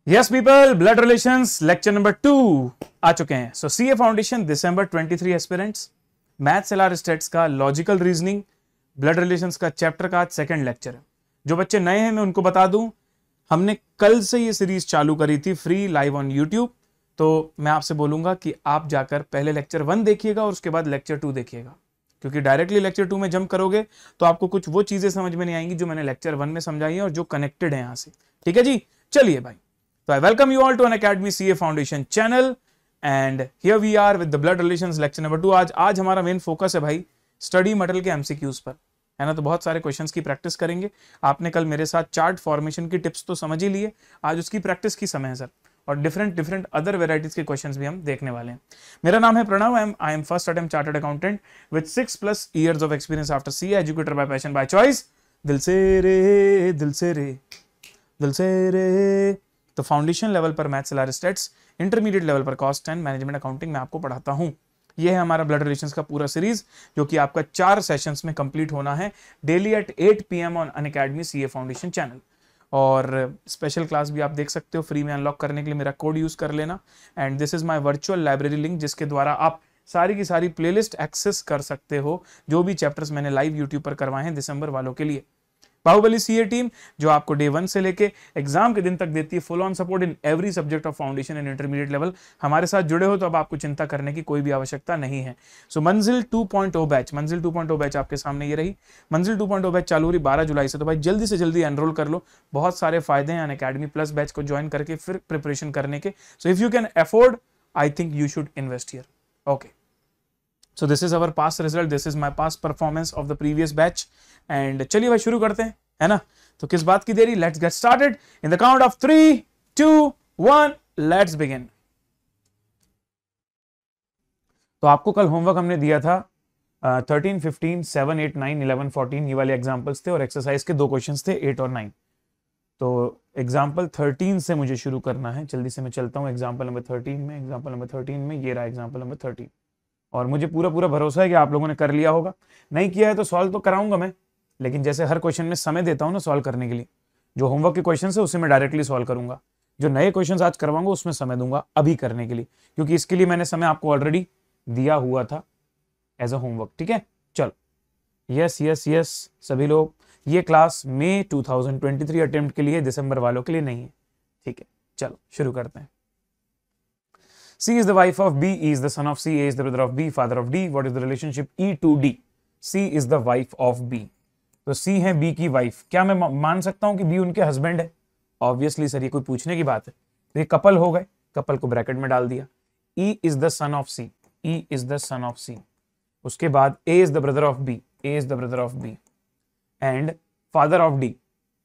Yes people, blood relations lecture number 2 आ चुके हैं। सो CA foundation दिसंबर 23 aspirants, maths LR states का logical reasoning blood relations का chapter का आज सेकंड लेक्चर है। जो बच्चे नए हैं मैं उनको बता दूं, हमने कल से ये सीरीज चालू करी थी फ्री लाइव ऑन यूट्यूब। तो मैं आपसे बोलूंगा कि आप जाकर पहले लेक्चर 1 देखिएगा और उसके बाद लेक्चर 2 देखिएगा, क्योंकि डायरेक्टली लेक्चर 2 में जंप करोगे तो आपको कुछ वो चीजें समझ में नहीं आएंगी जो मैंने लेक्चर 1 में समझाई है और जो कनेक्टेड है यहां से। ठीक है जी, चलिए भाई। So I welcome you all to Unacademy CA Foundation channel and here we are with the blood relations lecture number 2। आज हमारा मेन फोकस है भाई स्टडी मटेरियल के एमसीक्यूज पर, है ना। तो बहुत सारे क्वेश्चंस की प्रैक्टिस करेंगे। आपने कल मेरे साथ चार्ट फॉर्मेशन की टिप्स तो समझ ही लिए, आज उसकी प्रैक्टिस की समय है सर, और डिफरेंट अदर वेराइटीज के क्वेश्चंस भी हम देखने वाले हैं। मेरा नाम है Pranav, I am first attempt chartered accountant with 6+ years of experience after CA, educator by passion by choice. दिल से रे दिल से रे दिल से रे। तो फाउंडेशन लेवल पर maths LR states, intermediate level पर कॉस्ट एंड मैनेजमेंट अकाउंटिंग में आपको पढ़ाता हूं। यह है हमारा ब्लड रिलेशंस का पूरा सीरीज, जो कि आपका 4 सेशंस में कंप्लीट होना है daily at 8 PM on Unacademy CA foundation channel. और स्पेशल क्लास भी आप देख सकते हो फ्री में। अनलॉक करने के लिए मेरा कोड यूज कर लेना। And this is my virtual library link, जिसके द्वारा आप सारी की सारी प्लेलिस्ट एक्सेस कर सकते हो, जो भी चैप्टर्स मैंने लाइव यूट्यूब पर करवाए हैं दिसंबर वालों के लिए। बाहुबली सीए टीम जो आपको डे 1 से लेके एग्जाम के दिन तक देती है full on support in every subject of foundation and intermediate level. हमारे साथ जुड़े हो तो अब आपको चिंता करने की कोई भी आवश्यकता नहीं है। सो मंजिल 2.0 बैच आपके सामने ये रही। मंजिल 2.0 बैच चालू हो रही 12 जुलाई से, तो भाई जल्दी से जल्दी एनरोल कर लो। बहुत सारे फायदे हैं अनअकैडमी प्लस बैच को ज्वाइन करके फिर प्रिपरेशन करने के। So if you can afford, I think you should invest here. Okay, so this is our past result, this is my past performance of the previous batch। and चलिए भाई शुरू करते हैं, है ना। तो किस बात की देरी, let's get started in the count of 3, 2, 1, let's begin। तो आपको कल होमवर्क हमने दिया था 13, 15, 7, 8, 9, 11, 14 ये वाले एग्जाम्पल्स थे, और एक्सरसाइज के 2 क्वेश्चंस थे 8 और 9। तो एग्जाम्पल 13 से मुझे शुरू करना है, जल्दी से मैं चलता हूँ एग्जाम्पल नंबर 13 में। एग्जाम्पल नंबर 13 में ये रहा एग्जाम्पल नंबर 13, और मुझे पूरा भरोसा है कि आप लोगों ने कर लिया होगा। नहीं किया है तो सॉल्व तो कराऊंगा मैं, लेकिन जैसे हर क्वेश्चन में समय देता हूं ना सॉल्व करने के लिए, जो होमवर्क के क्वेश्चन है उससे मैं डायरेक्टली सॉल्व करूंगा। जो नए क्वेश्चन आज करवाऊंगा उसमें समय दूंगा अभी करने के लिए, क्योंकि इसके लिए मैंने समय आपको ऑलरेडी दिया हुआ था एज अ होमवर्क। ठीक है, चलो। यस सभी लोग, ये क्लास मई 2023 अटेम्प्ट के लिए, दिसंबर वालों के लिए नहीं है। ठीक है, चलो शुरू करते हैं। C is the wife of B, E is the son of C, A is the brother of B, father of D. What is the relationship E to D? C is the wife of B. तो C है B की wife. क्या मैं मान सकता हूं कि B उनके हस्बैंड है? ऑब्वियसली सर, ये कोई पूछने की बात है। तो ये कपल हो गए, कपल को ब्रैकेट में डाल दिया। E is the son of C, E is the son of C। उसके बाद A is the brother of B, A is the brother of B, and father of D,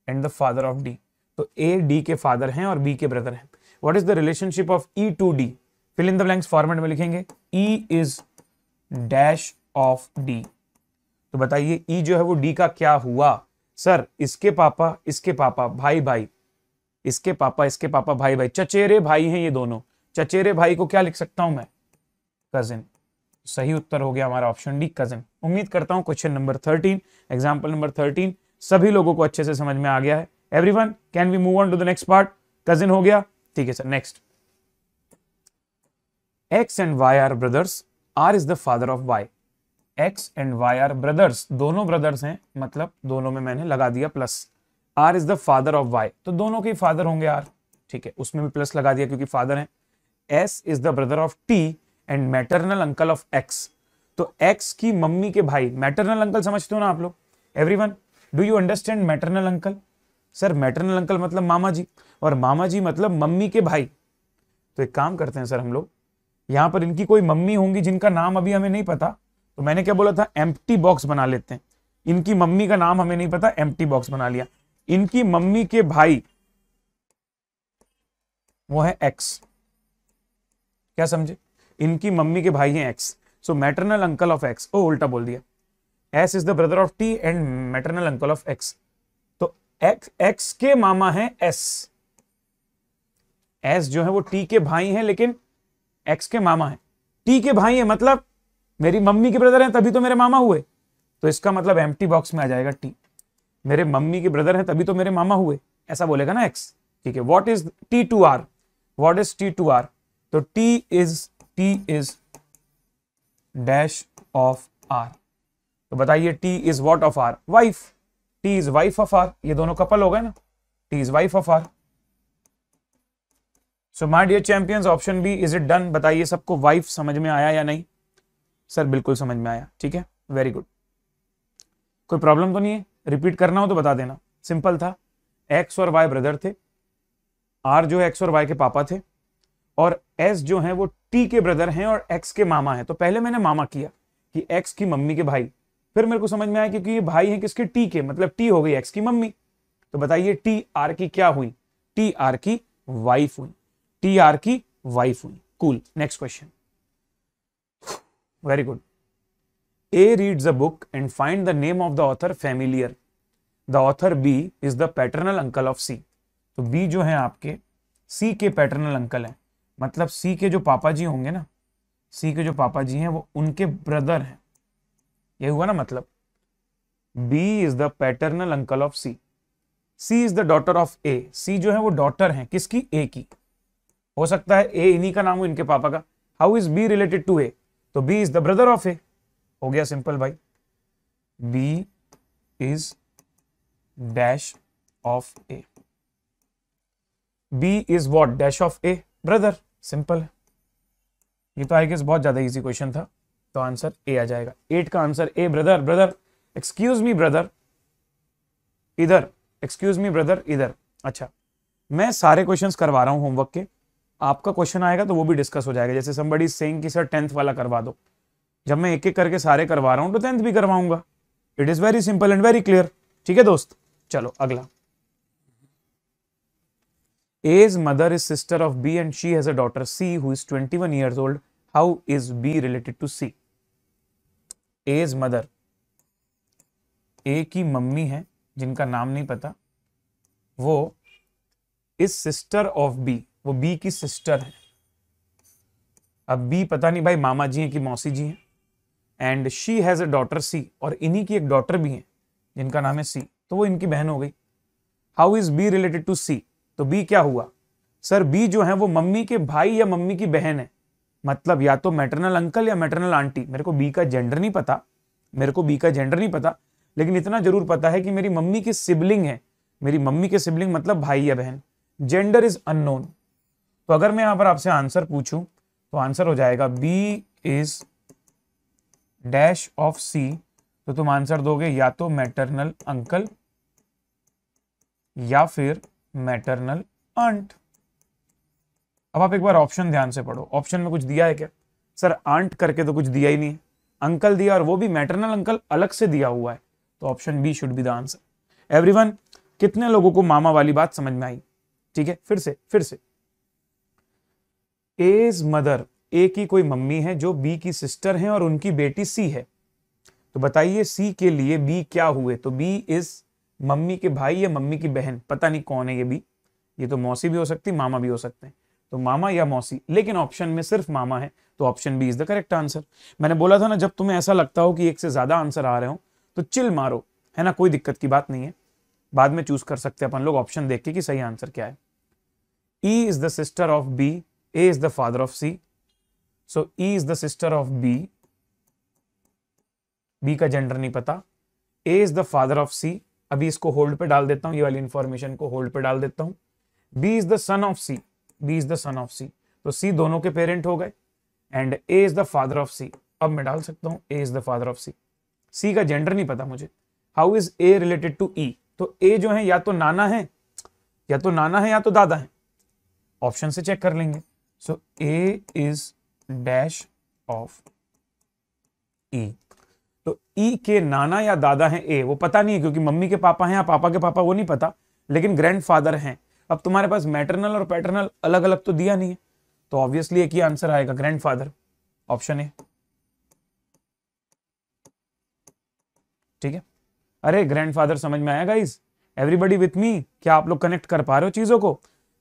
and the father of D। तो A D के father हैं और B के brother हैं। What is the relationship of E to D? Fill in the blanks format में लिखेंगे। E is dash of D। तो बताइए E जो है वो D का क्या हुआ? सर इसके पापा भाई, इसके पापा भाई, चचेरे भाई हैं ये दोनों। चचेरे भाई को क्या लिख सकता हूं मैं? कजिन। सही उत्तर हो गया हमारा ऑप्शन डी, कजिन। उम्मीद करता हूं क्वेश्चन नंबर 13, एग्जाम्पल नंबर 13 सभी लोगों को अच्छे से समझ में आ गया है। Everyone, can we move on to the next part? Cousin हो गया, ठीक है sir. Next, X and Y are brothers, R is the father of Y। X and Y are brothers, दोनों ब्रदर्स हैं, मतलब दोनों में मैंने लगा दिया plus. R is the father of Y, तो दोनों के फादर होंगे R। ठीक है, उसमें भी प्लस लगा दिया क्योंकि फादर हैं। S is the brother of T and maternal uncle of X। तो X की मम्मी के भाई, मैटरनल अंकल समझते हो ना आप लोग? Everyone, do you understand maternal uncle? Sir maternal uncle मतलब मामा जी, और मामा जी मतलब मम्मी के भाई। तो एक काम करते हैं सर हम लोग, यहां पर इनकी कोई मम्मी होंगी जिनका नाम अभी हमें नहीं पता, तो मैंने क्या बोला था, एम्प्टी बॉक्स बना लेते हैं। इनकी मम्मी का नाम हमें नहीं पता, एम्प्टी बॉक्स बना लिया। इनकी मम्मी के भाई वो है एक्स। क्या समझे? इनकी मम्मी के भाई हैं X, so maternal uncle of X. ओ उल्टा बोल दिया। S is the brother of T and maternal uncle of X. तो एक्स के मामा है एस। एस जो है वो टी के भाई हैं, लेकिन एक्स के मामा है। टी के भाई है मतलब मेरी मम्मी के ब्रदर हैं, तभी तो मेरे मामा हुए। तो इसका मतलब एम्प्टी बॉक्स में आ जाएगा टी। मेरे मम्मी के ब्रदर हैं तभी तो मेरे मामा हुए, ऐसा बोलेगा ना एक्स। ठीक है, what is T2R, what is T2R, तो T is dash of R, तो बताइए T is what of R, wife, T is wife of R, ये दोनों कपल हो गए ना, T is wife of R। So my dear champions, option B, is it done? बताइए सबको wife समझ में आया या नहीं? सर बिल्कुल समझ में आया, ठीक है, वेरी गुड। कोई प्रॉब्लम तो नहीं है? रिपीट करना हो तो बता देना, सिंपल था। एक्स और वाई ब्रदर थे, आर जो है एक्स और वाई के पापा थे, और एस जो है वो टी के ब्रदर हैं और एक्स के मामा हैं। तो पहले मैंने मामा किया कि एक्स की मम्मी के भाई, फिर मेरे को समझ में आया क्योंकि ये भाई हैं किसके, टी के, मतलब टी हो गई एक्स की मम्मी। तो बताइए टी आर की क्या हुई? टी आर की वाइफ हुई, टी आर की वाइफ हुई। Cool, next question, very good. A reads a book and find the name of the author familiar. The author B is the paternal uncle of C. तो B जो है आपके C के paternal uncle हैं, मतलब C के जो पापा जी होंगे ना, C के जो पापा जी हैं वो उनके ब्रदर हैं, ये हुआ ना मतलब। B is the paternal uncle of C. C is the daughter of A. C जो है वो डॉटर है किसकी? A की। हो सकता है A इन्हीं का नाम हो, इनके पापा का। How is B related to A? तो B is the brother of A। हो गया सिंपल भाई, B is dash of A, B is what? Dash of A, brother. Simple है, ये तो आई गेस बहुत ज्यादा इजी क्वेश्चन था, तो आंसर A आ जाएगा। 8 का answer A, brother. Brother, excuse me brother, इधर, एक्सक्यूज मी ब्रदर, इधर। अच्छा, मैं सारे क्वेश्चंस करवा रहा हूं होमवर्क के, आपका क्वेश्चन आएगा तो वो भी डिस्कस हो जाएगा। जैसे somebody is saying कि सर 10th वाला करवा दो, जब मैं एक एक करके सारे करवा रहा हूं तो 10th भी करवाऊंगा। It is very simple and very clear, ठीक है दोस्त। चलो अगला, A's mother is sister of B and she has a daughter C who is 21 years old. How is B related to C? A's mother, A की mummy है जिनका नाम नहीं पता, वो इज सिस्टर ऑफ B, वो B की sister है। अब B पता नहीं भाई मामा जी हैं कि मौसी जी हैं, and she has a daughter C, और इन्हीं की एक डॉटर भी है जिनका नाम है C, तो वो इनकी बहन हो गई। How is B related to C? तो B क्या हुआ सर? B जो है वो मम्मी के भाई या मम्मी की बहन है, मतलब या तो मैटरनल अंकल या मैटरनल आंटी। मेरे को B का जेंडर नहीं पता, मेरे को B का जेंडर नहीं पता, लेकिन इतना जरूर पता है कि मेरी मम्मी की सिबलिंग है, मेरी मम्मी के सिबलिंग मतलब भाई या बहन। Gender is unknown. तो अगर मैं यहां पर आपसे आंसर पूछूं तो आंसर हो जाएगा B is dash of C, तो तुम आंसर दोगे या तो मैटरनल अंकल या फिर मैटरनल आंट। अब आप एक बार ऑप्शन ध्यान से पढ़ो, ऑप्शन में कुछ दिया है क्या? सर आंट करके तो कुछ दिया ही नहीं है, अंकल दिया और वो भी मैटरनल अंकल अलग से दिया हुआ है, तो option B should be the answer. Everyone, कितने लोगों को मामा वाली बात समझ में आई? ठीक है, फिर से एज मदर, ए की कोई मम्मी है जो बी की सिस्टर है और उनकी बेटी सी है, तो बताइए सी के लिए बी क्या हुए? तो बी इज मम्मी के भाई या मम्मी की बहन, पता नहीं कौन है ये बी, ये तो मौसी भी हो सकती, मामा भी हो सकते हैं, तो मामा या मौसी, लेकिन ऑप्शन में सिर्फ मामा है, तो option B is the correct answer. मैंने बोला था ना, जब तुम्हें ऐसा लगता हो कि एक से ज्यादा आंसर आ रहे हो तो चिल मारो, है ना, कोई दिक्कत की बात नहीं है, बाद में चूज कर सकते हैं अपन लोग ऑप्शन देख के कि सही आंसर क्या है। E is the sister of B, A is the father of C, so E is the sister of B, B का जेंडर नहीं पता, A is the father of C, अभी इसको होल्ड पे डाल देता हूं, ये वाली इंफॉर्मेशन को होल्ड पे डाल देता हूं, B is the son of C, B is the son of C, तो सी दोनों के पेरेंट हो गए, and A is the father of C, अब मैं डाल सकता हूं A is the father of C, C का जेंडर नहीं पता मुझे। How is A related to E? तो ए जो है या तो नाना है या तो दादा है, ऑप्शन से चेक कर लेंगे। सो ए इज डैश ऑफ ई, तो ई के नाना या दादा हैं ए, वो पता नहीं है क्योंकि मम्मी के पापा हैं या पापा के पापा वो नहीं पता, लेकिन ग्रैंडफादर हैं। अब तुम्हारे पास मैटरनल और पैटर्नल अलग अलग तो दिया नहीं है, तो ऑब्वियसली एक ही आंसर आएगा, ग्रैंडफादर, ऑप्शन ए। ठीक है, अरे ग्रैंडफादर समझ में आया गाइस? Everybody with me? क्या आप लोग कनेक्ट कर पा रहे हो चीजों को?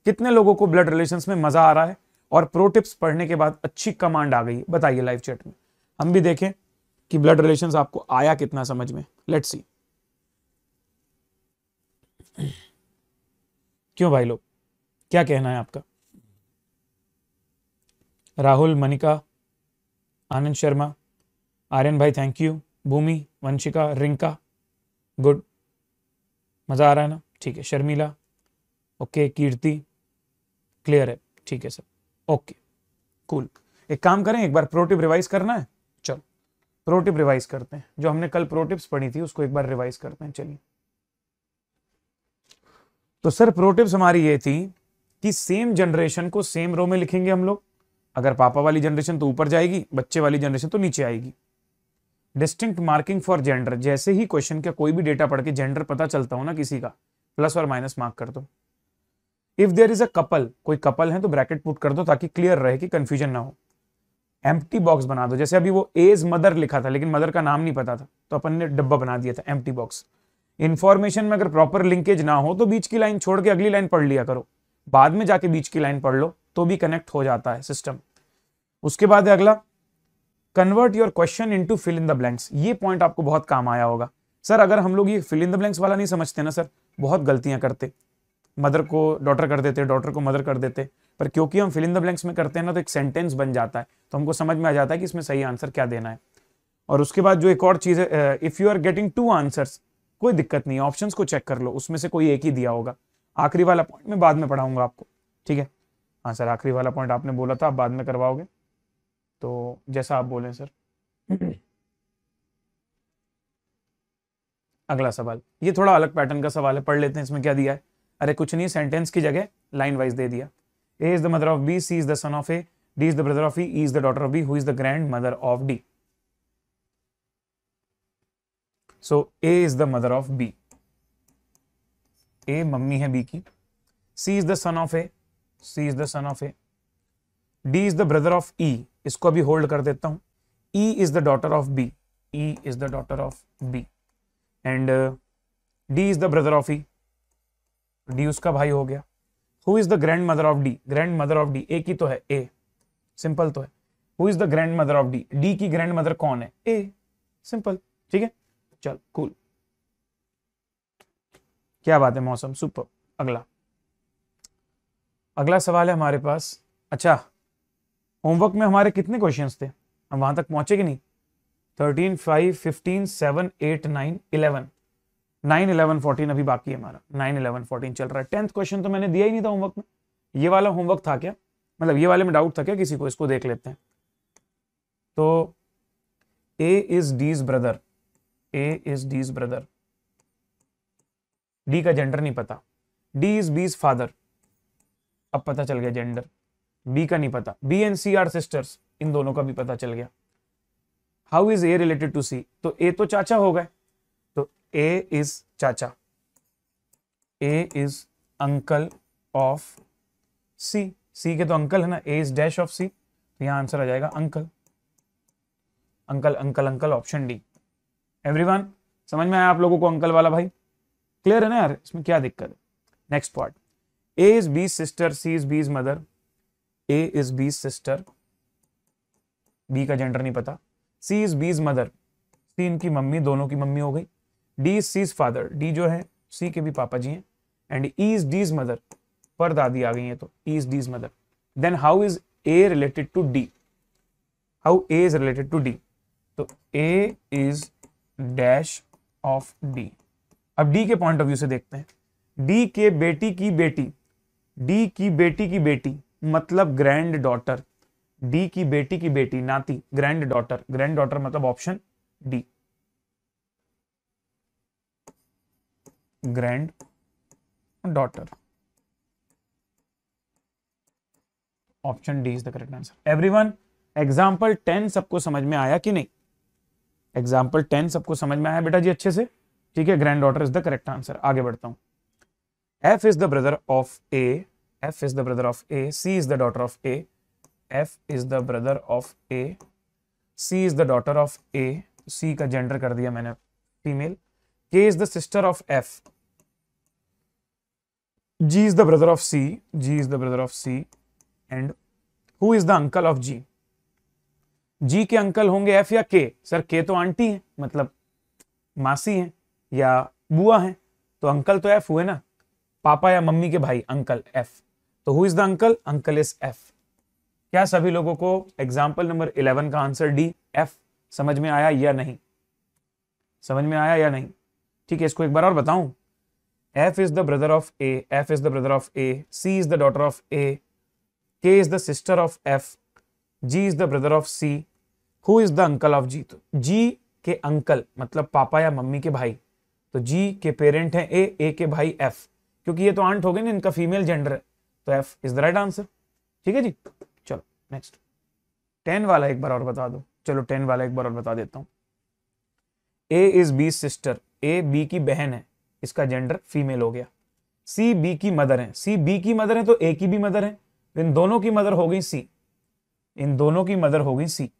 कितने लोगों को ब्लड रिलेशंस में मजा आ रहा है और प्रो टिप्स पढ़ने के बाद अच्छी कमांड आ गई? बताइए लाइव चैट में, हम भी देखें कि ब्लड रिलेशंस आपको आया कितना समझ में। लेट्स सी, क्यों भाई लोग, क्या कहना है आपका? राहुल, मनिका, आनंद शर्मा, आर्यन भाई thank you, Bhumi, Vanshika, Rinka, good, मजा आ रहा है ना? ठीक है, शर्मिला, ओके, कीर्ति, क्लियर है, ठीक है सर, ओके कूल। एक काम करें, एक बार प्रो टिप रिवाइज करना है, चलो प्रो टिप रिवाइज करते हैं। जो हमने कल प्रो टिप्स पढ़ी थी उसको एक बार रिवाइज करते हैं। चलिए, तो सर प्रो टिप्स हमारी ये थी कि सेम जनरेशन को सेम रो में लिखेंगे हम लोग। अगर पापा वाली जनरेशन तो ऊपर जाएगी, बच्चे वाली जनरेशन तो नीचे आएगी। डिस्टिंक्ट मार्किंग फॉर जेंडर, जैसे ही क्वेश्चन का कोई भी डेटा पढ़ के जेंडर पता चलता हो ना किसी का, प्लस और माइनस मार्क कर दो। If there is a couple, कोई कपल है तो ब्रैकेट पुट कर दो ताकि क्लियर रहे कि कंफ्यूजन ना हो। एम्प्टी बॉक्स बना दो, जैसे अभी वो एज मदर लिखा था लेकिन मदर का नाम नहीं पता था तो अपन ने डब्बा बना दिया था एम्प्टी बॉक्स। इंफॉर्मेशन में अगर प्रॉपर लिंकेज ना हो तो बीच की लाइन छोड़ के अगली लाइन पढ़ लिया करो, बाद में जाके बीच की लाइन पढ़ लो तो भी कनेक्ट हो जाता है सिस्टम। उसके बाद है अगला, convert your question into fill in the blanks. ये पॉइंट आपको बहुत काम आया होगा। सर अगर हम लोग ये फिल इन द ब्लैंक्स वाला नहीं समझते ना सर, बहुत गलतियां करते, मदर को डॉटर कर देते, डॉटर को मदर कर देते, पर क्योंकि हम फिल इन द ब्लैंक्स में करते हैं ना तो एक सेंटेंस बन जाता है, तो हमको समझ में आ जाता है कि इसमें सही आंसर क्या देना है। और उसके बाद जो एक और चीज है, if you are getting two answers, कोई दिक्कत नहीं है, ऑप्शंस को चेक कर लो, उसमें से कोई एक ही दिया होगा। आखिरी वाला पॉइंट मैं बाद में पढ़ाऊंगा आपको, ठीक है? हाँ सर, आखिरी वाला पॉइंट आपने बोला था आप बाद में करवाओगे, तो जैसा आप बोलें सर। अगला सवाल, ये थोड़ा अलग पैटर्न का सवाल है, पढ़ लेते हैं। इसमें क्या दिया है? अरे कुछ नहीं, सेंटेंस की जगह लाइन वाइज दे दिया। A is the mother of B, C is the son of A, D is the brother of E, is the daughter of B, who is the grand mother of D. So A is the mother of B, A mummy है B की, C is the son of A, C is the son of A, D is the brother of E, इसको अभी hold कर देता हूं, ई is the daughter of B, E is the daughter of B, and D is the brother of E, D उसका भाई हो गया। Who is the grand mother of D, grand mother of D एक ही तो है, ए, सिंपल तो है। Who is the grand mother of D, D की ग्रैंड मदर कौन है? ए, सिंपल, ठीक है, चल कूल, क्या बात है मौसम, सुपर। अगला सवाल है हमारे पास। अच्छा, होमवर्क में हमारे कितने क्वेश्चंस थे? हम वहां तक पहुंचे कि नहीं? 13, 5, 15, 7, 8, 9, 11, 9, 11, 14 अभी बाकी है हमारा। 9, 11, 14 चल रहा है। 10th क्वेश्चन तो मैंने दिया ही नहीं था होमवर्क में। ये वाला होमवर्क था क्या? मतलब ये वाले में डाउट था क्या किसी को? इसको देख लेते हैं। तो A is D's brother, A is D's brother, D का जेंडर नहीं पता। डी इज बीज फादर, अब पता चल गया जेंडर। बी का नहीं पता। B and C are sisters, इन दोनों का भी पता चल गया। How is A related to C, तो ए तो चाचा हो गए, तो ए इज चाचा, ए इज अंकल ऑफ सी, सी के तो अंकल है ना, ए इज डैश ऑफ सी, तो यहां आंसर आ जाएगा uncle, uncle uncle uncle, option D. Everyone समझ में आया आप लोगों को अंकल वाला भाई? क्लियर है ना यार, इसमें क्या दिक्कत है? नेक्स्ट पार्ट, ए इज बीज सिस्टर, सी इज बीज मदर, ए इज बीज सिस्टर, बी का जेंडर नहीं पता। सी इज बीज मदर, सी इनकी मम्मी, दोनों की मम्मी हो गई। D is C's father, D जो है सी के भी पापा जी हैं। And E is D's mother, पर दादी आ गई है तो E is D's mother. Then how is A related to D, how A is related to D, तो A is dash of D. अब डी के पॉइंट ऑफ व्यू से देखते हैं। डी के बेटी की बेटी, डी की बेटी की बेटी मतलब ग्रैंड डॉटर, डी की बेटी की बेटी नाती, ग्रैंड डॉटर, ग्रैंड डॉटर मतलब option D, grand daughter, option D is the correct answer. Everyone example 10 सबको समझ में आया कि नहीं? एग्जाम्पल 10 सबको समझ में आया बेटा जी अच्छे से? ठीक है, granddaughter is the correct answer. आगे बढ़ता हूं। F is the brother of A, F is the brother of A, C is the daughter of A, F is the brother of A, C is the daughter of A, C का gender कर दिया मैंने female. K is the sister of F, G is the brother of C, G is the brother of C, and who is the uncle of जी, जी के uncle होंगे F या के? Sir के तो आंटी है, मतलब मासी है या बुआ है, तो अंकल तो एफ हुए ना, पापा या मम्मी के भाई अंकल एफ। तो who is the uncle? Uncle is F. क्या सभी लोगों को एग्जाम्पल नंबर 11 का आंसर डी एफ समझ में आया या नहीं? समझ में आया या नहीं? ठीक है, इसको एक बार और बताऊं। F is the brother of A, F is the brother of A, C is the daughter of A, K is the sister of F, G is the brother of C, who is the uncle of G? तो G के uncle मतलब पापा या mummy के भाई, तो G के parent हैं A के भाई F, क्योंकि ये तो आंट हो गए ना, इनका फीमेल जेंडर है, तो F is the right answer. ठीक है जी, चलो नेक्स्ट 10 वाला एक बार और बता दो। चलो 10 वाला एक बार और बता देता हूं। A is B sister, A B की बहन है, इसका जेंडर फीमेल हो गया। सी बी की मदर है, सी बी की मदर है तो ए की भी मदर है, इन दोनों की मदर हो गई सी, इन दोनों की मदर हो गई सी।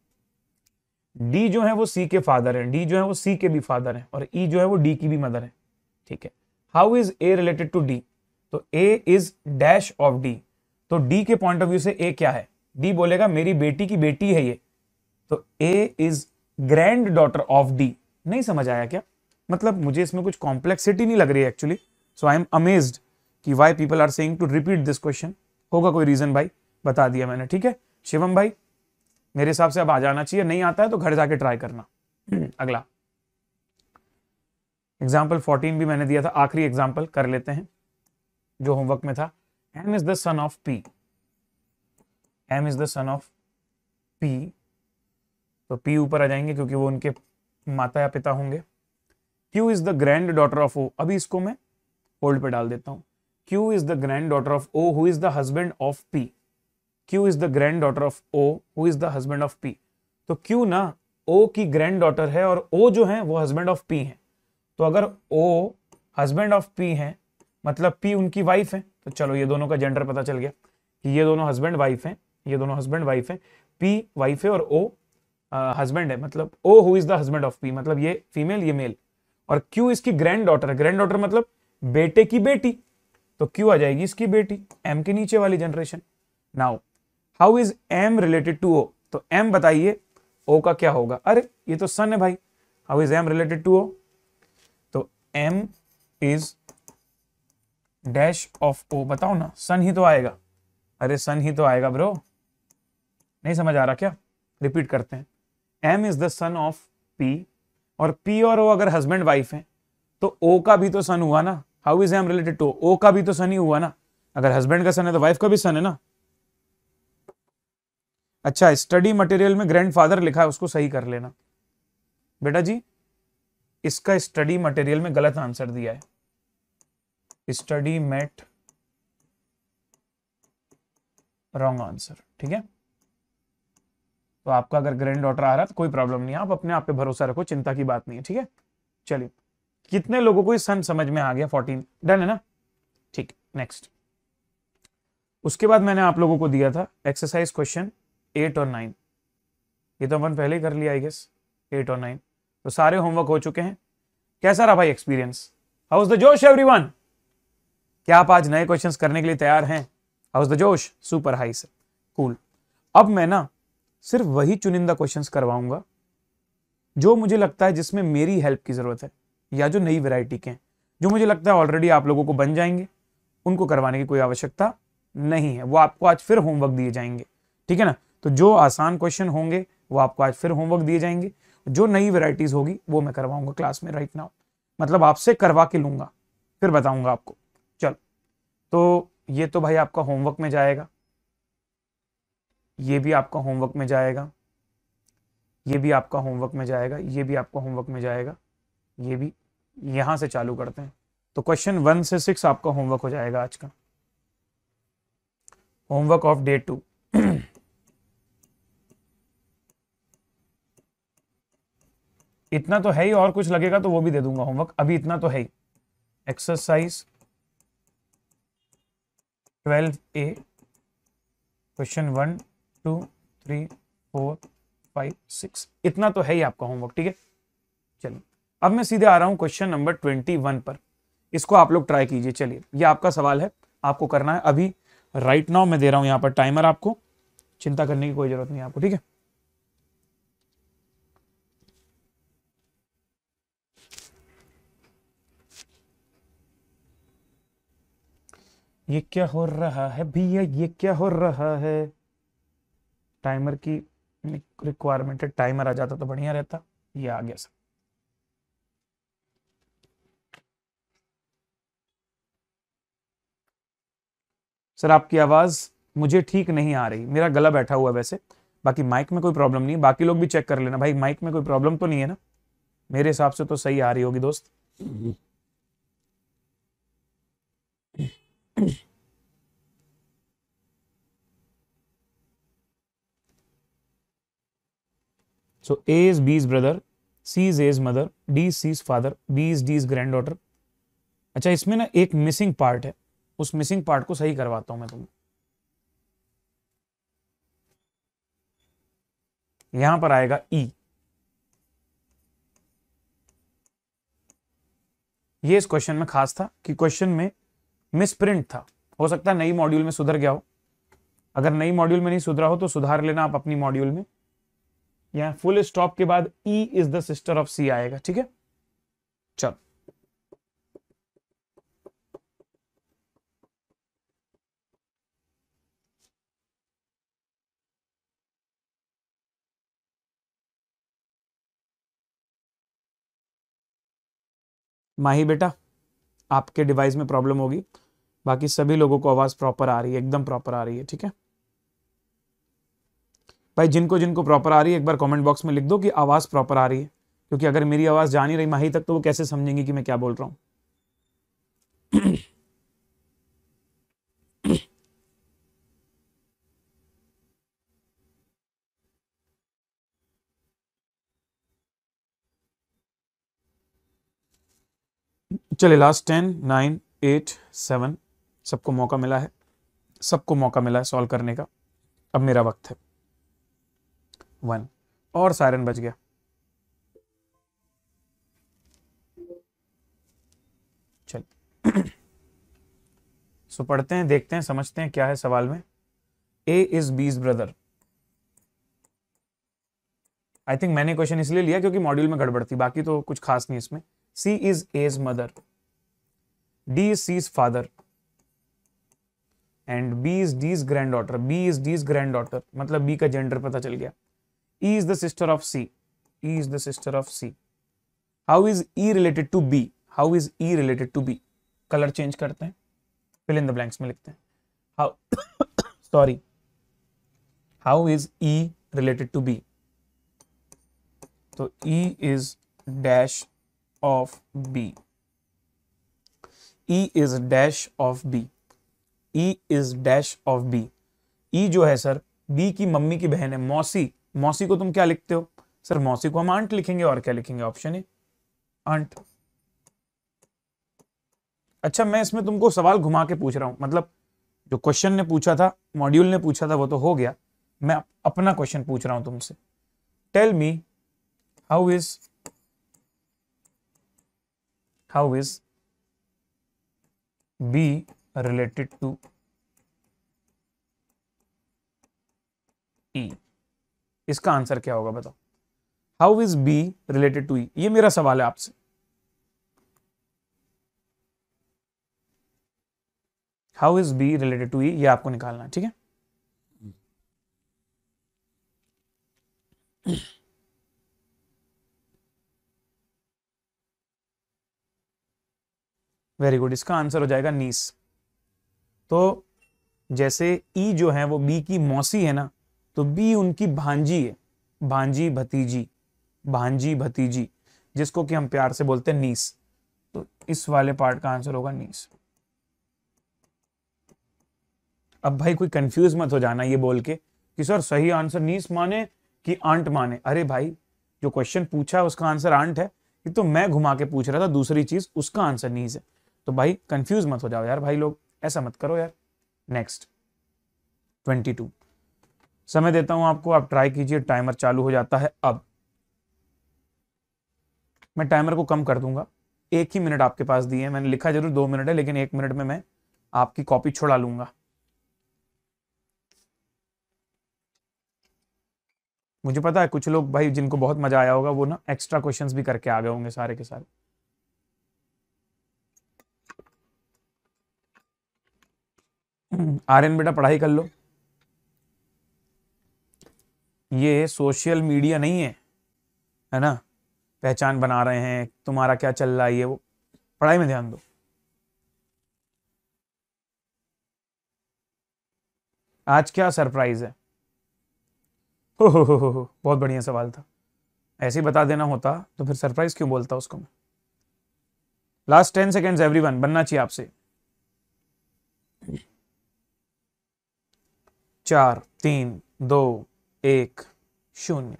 डी जो है वो सी के फादर है, डी जो है वो सी के भी फादर है, और ई जो है वो डी की भी मदर है। ठीक है, how is A related to D? तो A is dash of D, तो डी के पॉइंट ऑफ व्यू से ए क्या है? डी बोलेगा मेरी बेटी की बेटी है ये, तो A is granddaughter of D. नहीं समझ आया क्या? मतलब मुझे इसमें कुछ कॉम्प्लेक्सिटी नहीं लग रही है actually, so I am amazed कि why people are saying to repeat this question. होगा कोई रीजन भाई, बता दिया मैंने। ठीक है शिवम भाई, मेरे हिसाब से अब आ जाना चाहिए, नहीं आता है तो घर जाके ट्राई करना। अगला एग्जाम्पल 14 भी मैंने दिया था, आखिरी एग्जाम्पल कर लेते हैं जो होमवर्क में था। M is the son of P, M is the son of P, तो पी ऊपर आ जाएंगे क्योंकि वो उनके माता या पिता होंगे। Q is the grand daughter of O, अभी इसको मैं होल्ड पे डाल देता हूं। Q is the grand daughter of O who is the husband of P, Q is the grand daughter of O who is the husband of P। तो Q ना O की ग्रैंड डॉटर है और O जो है वो husband of P है, तो अगर O हस्बैंड ऑफ P है मतलब P उनकी वाइफ है, तो चलो ये दोनों का जेंडर पता चल गया कि ये दोनों हस्बैंड वाइफ हैं, ये दोनों हस्बैंड वाइफ हैं, P वाइफ है और O हस्बैंड है, मतलब O who is the husband of P, मतलब ये फीमेल ये मेल, और Q इसकी ग्रैंड डॉटर है, ग्रैंड डॉटर मतलब बेटे की बेटी, तो Q आ जाएगी इसकी बेटी, M के नीचे वाली generation. Now how is M related to O? तो M बताइए O का क्या होगा? अरे ये तो सन है भाई, how is M related to O? तो M is dash of O, बताओ ना, सन ही तो आएगा। अरे सन ही तो आएगा ब्रो, नहीं समझ आ रहा क्या? रिपीट करते हैं, M is the son of P, और P और O अगर हस्बैंड वाइफ है तो O का भी तो सन हुआ ना। How is M related to O? का भी तो सन ही हुआ ना, अगर हस्बैंड का सन है तो वाइफ का भी सन है ना। अच्छा, स्टडी मटेरियल में ग्रैंडफादर लिखा है, उसको सही कर लेना बेटा जी, इसका स्टडी मटेरियल में गलत आंसर दिया है, स्टडी मेट रॉन्ग आंसर। ठीक है, तो आपका अगर ग्रैंड डॉटर आ रहा है तो कोई प्रॉब्लम नहीं है, आप अपने आप पे भरोसा रखो, चिंता की बात नहीं है। ठीक है, चलिए कितने लोगों को इस सन समझ में आ गया? 14 डन है ना? ठीक, नेक्स्ट। उसके बाद मैंने आप लोगों को दिया था एक्सरसाइज क्वेश्चन 8 और 9, ये तो अपन पहले ही कर लिया आई गेस, 8 और 9, तो सारे होमवर्क हो चुके हैं। कैसा रहा भाई एक्सपीरियंस? हाउ इज द जोश एवरीवन? क्या आप आज नए क्वेश्चंस करने के लिए तैयार हैं? हाउ इज द जोश? Super high sir, cool. अब मैं ना सिर्फ वही चुनिंदा क्वेश्चंस करवाऊंगा जो मुझे लगता है जिसमें मेरी हेल्प की जरूरत है, या जो नई वैरायटी के हैं, जो मुझे लगता है ऑलरेडी आप लोगों को बन जाएंगे, उनको करवाने की कोई आवश्यकता नहीं है, वो आपको आज फिर होमवर्क दिए जाएंगे। ठीक है ना? तो जो आसान क्वेश्चन होंगे वो आपको आज फिर होमवर्क दिए जाएंगे, जो नई वैरायटीज होगी वो मैं करवाऊंगा क्लास में राइट नाउ, मतलब आपसे करवा के लूंगा, फिर बताऊंगा आपको। चलो, तो ये तो भाई आपका होमवर्क में जाएगा, ये भी आपका होमवर्क में जाएगा, ये भी आपका होमवर्क में जाएगा, ये भी आपका होमवर्क में जाएगा, ये भी। यहां से चालू करते हैं, तो क्वेश्चन 1 से 6 आपका होमवर्क हो जाएगा आज का, होमवर्क ऑफ डे 2। इतना तो है ही, और कुछ लगेगा तो वो भी दे दूंगा होमवर्क, अभी इतना तो है ही। एक्सरसाइज 12A क्वेश्चन 1 2 3 4 5 6, इतना तो है ही आपका होमवर्क। ठीक है, चलिए अब मैं सीधे आ रहा हूं क्वेश्चन नंबर 21 पर, इसको आप लोग ट्राई कीजिए। चलिए, ये आपका सवाल है, आपको करना है अभी राइट नाउ। मैं दे रहा हूं यहां पर टाइमर, आपको चिंता करने की कोई जरूरत नहीं है आपको। ठीक है, ये क्या हो रहा है भैया, ये क्या हो रहा है? टाइमर की रिक्वायरमेंट है, टाइमर आ जाता तो बढ़िया रहता। ये आ गया सर। सर आपकी आवाज मुझे ठीक नहीं आ रही, मेरा गला बैठा हुआ है वैसे, बाकी माइक में कोई प्रॉब्लम नहीं है। बाकी लोग भी चेक कर लेना भाई, माइक में कोई प्रॉब्लम तो नहीं है ना? मेरे हिसाब से तो सही आ रही होगी दोस्त। सो A is B's brother, C is A's mother, D is C's father, B is D's granddaughter। अच्छा, इसमें ना एक मिसिंग पार्ट है, उस मिसिंग पार्ट को सही करवाता हूं मैं तुम्हें। यहां पर आएगा E। ये इस क्वेश्चन में खास था कि क्वेश्चन में मिसप्रिंट था। हो सकता है नई मॉड्यूल में सुधर गया हो, अगर नई मॉड्यूल में नहीं सुधरा हो तो सुधार लेना आप अपनी मॉड्यूल में। यहां फुल स्टॉप के बाद E is the sister of C आएगा, ठीक है। चल माही बेटा, आपके डिवाइस में प्रॉब्लम होगी, बाकी सभी लोगों को आवाज प्रॉपर आ रही है, एकदम प्रॉपर आ रही है, ठीक है भाई। जिनको जिनको प्रॉपर आ रही है एक बार कमेंट बॉक्स में लिख दो कि आवाज प्रॉपर आ रही है, क्योंकि अगर मेरी आवाज जा नहीं रही माही तक तो वो कैसे समझेंगे कि मैं क्या बोल रहा हूं। चलिए लास्ट 10 9 8 7, सबको मौका मिला है, सबको मौका मिला है सॉल्व करने का। अब मेरा वक्त है। 1 और सायरन बज गया। चल सो पढ़ते हैं, देखते हैं, समझते हैं क्या है सवाल में। A is B's brother. I think मैंने क्वेश्चन इसलिए लिया क्योंकि मॉड्यूल में गड़बड़ थी, बाकी तो कुछ खास नहीं इसमें। C is A's mother, D is C's father and B is D's granddaughter। B is D's granddaughter मतलब B का जेंडर पता चल गया। E is the sister of C, E is the sister of C। How is E related to B? How is E related to B? Colour change करते हैं, fill in the blanks में लिखते हैं। How sorry, how is E related to B? तो E is dash of B, E is dash of B, E is dash of B। E जो है sir B की mummy की बहन है, मौसी। मौसी को तुम क्या लिखते हो सर? मौसी को हम आंट लिखेंगे, और क्या लिखेंगे? Option A aunt. अच्छा, मैं इसमें तुमको सवाल घुमा के पूछ रहा हूं, मतलब जो क्वेश्चन ने पूछा था, मॉड्यूल ने पूछा था, वो तो हो गया। मैं अपना क्वेश्चन पूछ रहा हूं तुमसे। Tell me how is B related to E? इसका आंसर क्या होगा बताओ। How is B related to E? ये मेरा सवाल है आपसे। How is B related to E, ये आपको निकालना है, ठीक है। वेरी गुड, इसका आंसर हो जाएगा नीस। तो जैसे E जो है वो B की मौसी है ना, तो B उनकी भांजी है, भांजी भतीजी, भांजी भतीजी, जिसको कि हम प्यार से बोलते हैं नीस। तो इस वाले पार्ट का आंसर होगा नीस। अब भाई कोई कंफ्यूज मत हो जाना ये बोल के कि सर सही आंसर नीस माने कि आंट माने। अरे भाई, जो क्वेश्चन पूछा है उसका आंसर आंट है, ये तो मैं घुमा के पूछ रहा था दूसरी चीज, उसका आंसर नीस है। तो भाई कंफ्यूज मत हो जाओ यार भाई लोग, ऐसा मत करो यार। नेक्स्ट 22 समय देता हूं आपको, आप ट्राई कीजिए। टाइमर चालू हो जाता है अब। मैं टाइमर को कम कर दूंगा, 1 ही मिनट आपके पास दिए हैं। मैंने लिखा जरूर 2 मिनट है, लेकिन 1 मिनट में मैं आपकी कॉपी छुड़ा लूंगा। मुझे पता है कुछ लोग भाई जिनको बहुत मजा आया होगा वो ना एक्स्ट्रा क्वेश्चंस भी करके आ गए होंगे सारे के सारे। आर्यन बेटा पढ़ाई कर लो, ये सोशल मीडिया नहीं है ना, पहचान बना रहे हैं तुम्हारा क्या चल रहा है, ये वो, पढ़ाई में ध्यान दो। आज क्या सरप्राइज है? हो, बहुत बढ़िया सवाल था, ऐसे ही बता देना होता तो फिर सरप्राइज क्यों बोलता उसको मैं। लास्ट 10 सेकेंड्स एवरीवन, बनना चाहिए आपसे। 4, 3, 2, 1, 0।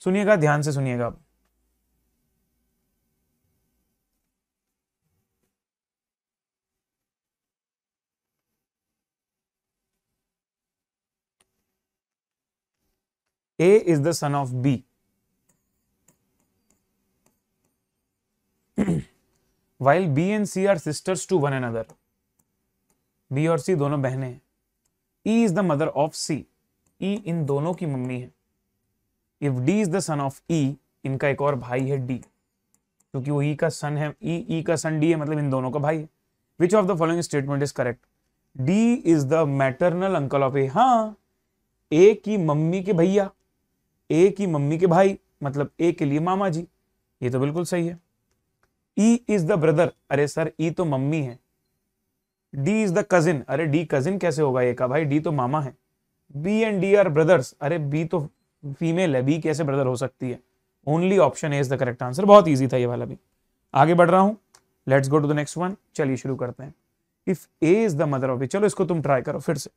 सुनिएगा, ध्यान से सुनिएगा अब। A is the son of B. While B and C are sisters to one another. B और C दोनों बहनें हैं। E is the mother of C. E इन दोनों की मम्मी है। If D is the son of E, इनका एक और भाई है D, क्योंकि वो E का सन है, E का सन D है, मतलब इन दोनों का भाई है। Which of the following statement is correct? D is the maternal uncle of A. हाँ, A की मम्मी के भैया, A की मम्मी के भाई, मतलब A के लिए मामा जी, ये तो बिल्कुल सही है। E is the brother, अरे सर E तो मम्मी है। D is the cousin, अरे D cousin कैसे होगा A का भाई, D तो मामा है। B and D are brothers, अरे B तो फीमेल है, B कैसे ब्रदर हो सकती है। Only option A is the correct answer. बहुत ईजी था ये वाला भी। आगे बढ़ रहा हूं, let's go to the next one. चलिए शुरू करते हैं। If A is the mother of A, चलो इसको तुम ट्राई करो फिर से।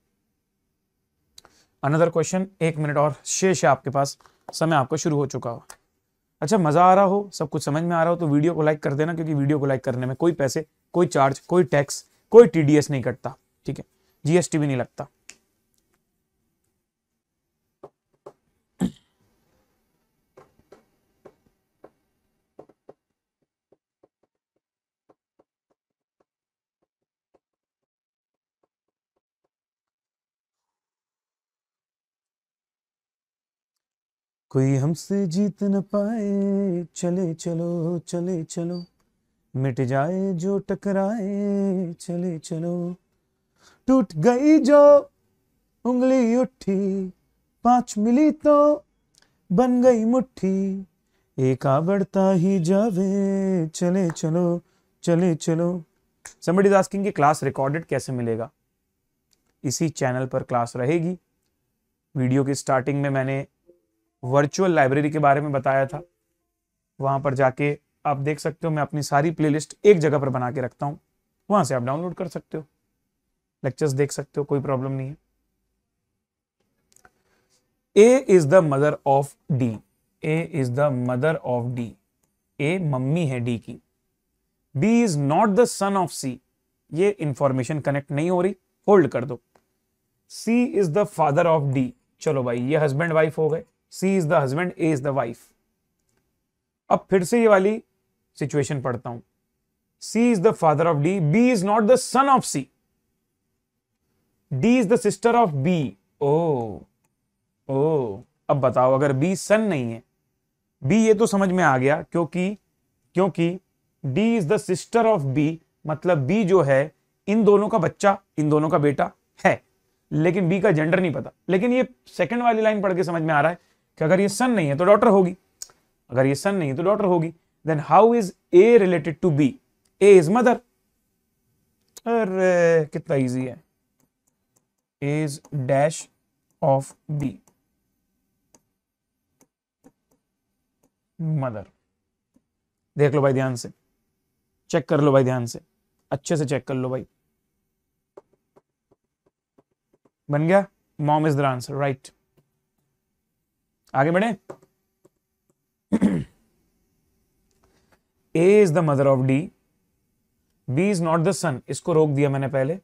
अनदर क्वेश्चन, 1 मिनट और शेष है आपके पास, समय आपका शुरू हो चुका हो। अच्छा, मजा आ रहा हो, सब कुछ समझ में आ रहा हो तो वीडियो को लाइक कर देना, क्योंकि वीडियो को लाइक करने में कोई पैसे, कोई चार्ज, कोई टैक्स, कोई टीडीएस नहीं कटता, ठीक है, जीएसटी भी नहीं लगता। कोई हमसे जीत न पाए, चले चलो चले चलो, मिट जाए जो टकराए, चले चलो, टूट गई जो उंगली उठी, 5 मिली तो बन गई मुट्ठी, एक आ बढ़ता ही जावे, चले चलो चले चलो। somebody is asking कि क्लास रिकॉर्डेड कैसे मिलेगा? इसी चैनल पर क्लास रहेगी। वीडियो की स्टार्टिंग में मैंने वर्चुअल लाइब्रेरी के बारे में बताया था, वहां पर जाके आप देख सकते हो, मैं अपनी सारी प्लेलिस्ट एक जगह पर बना के रखता हूं, वहां से आप डाउनलोड कर सकते हो, लेक्चर्स देख सकते हो, कोई प्रॉब्लम नहीं है। A is the mother of D. A is the mother of D. A mummy है D की। B is not the son of C. ये इंफॉर्मेशन कनेक्ट नहीं हो रही, होल्ड कर दो। C is the father of D. चलो भाई, ये हस्बैंड वाइफ हो गए। C is the husband, A is the wife. अब फिर से ये वाली सिचुएशन पढ़ता हूं। C is the father of D. B is not the son of C. D is the sister of B. अब बताओ, अगर B सन नहीं है, B ये तो समझ में आ गया, क्योंकि D is the sister of B, मतलब B जो है इन दोनों का बच्चा, इन दोनों का बेटा है, लेकिन B का जेंडर नहीं पता। लेकिन ये सेकंड वाली लाइन पढ़ के समझ में आ रहा है कि अगर ये सन नहीं है तो डॉटर होगी, अगर ये सन नहीं है तो डॉटर होगी। Then how is A related to B? A is mother. अरे कितना इजी है, A is dash of B, mother. देख लो भाई ध्यान से, चेक कर लो भाई ध्यान से, अच्छे से चेक कर लो भाई। बन गया, mom is the answer, right. आगे बढ़े। A is the mother of D, B is not the son, इसको रोक दिया मैंने पहले।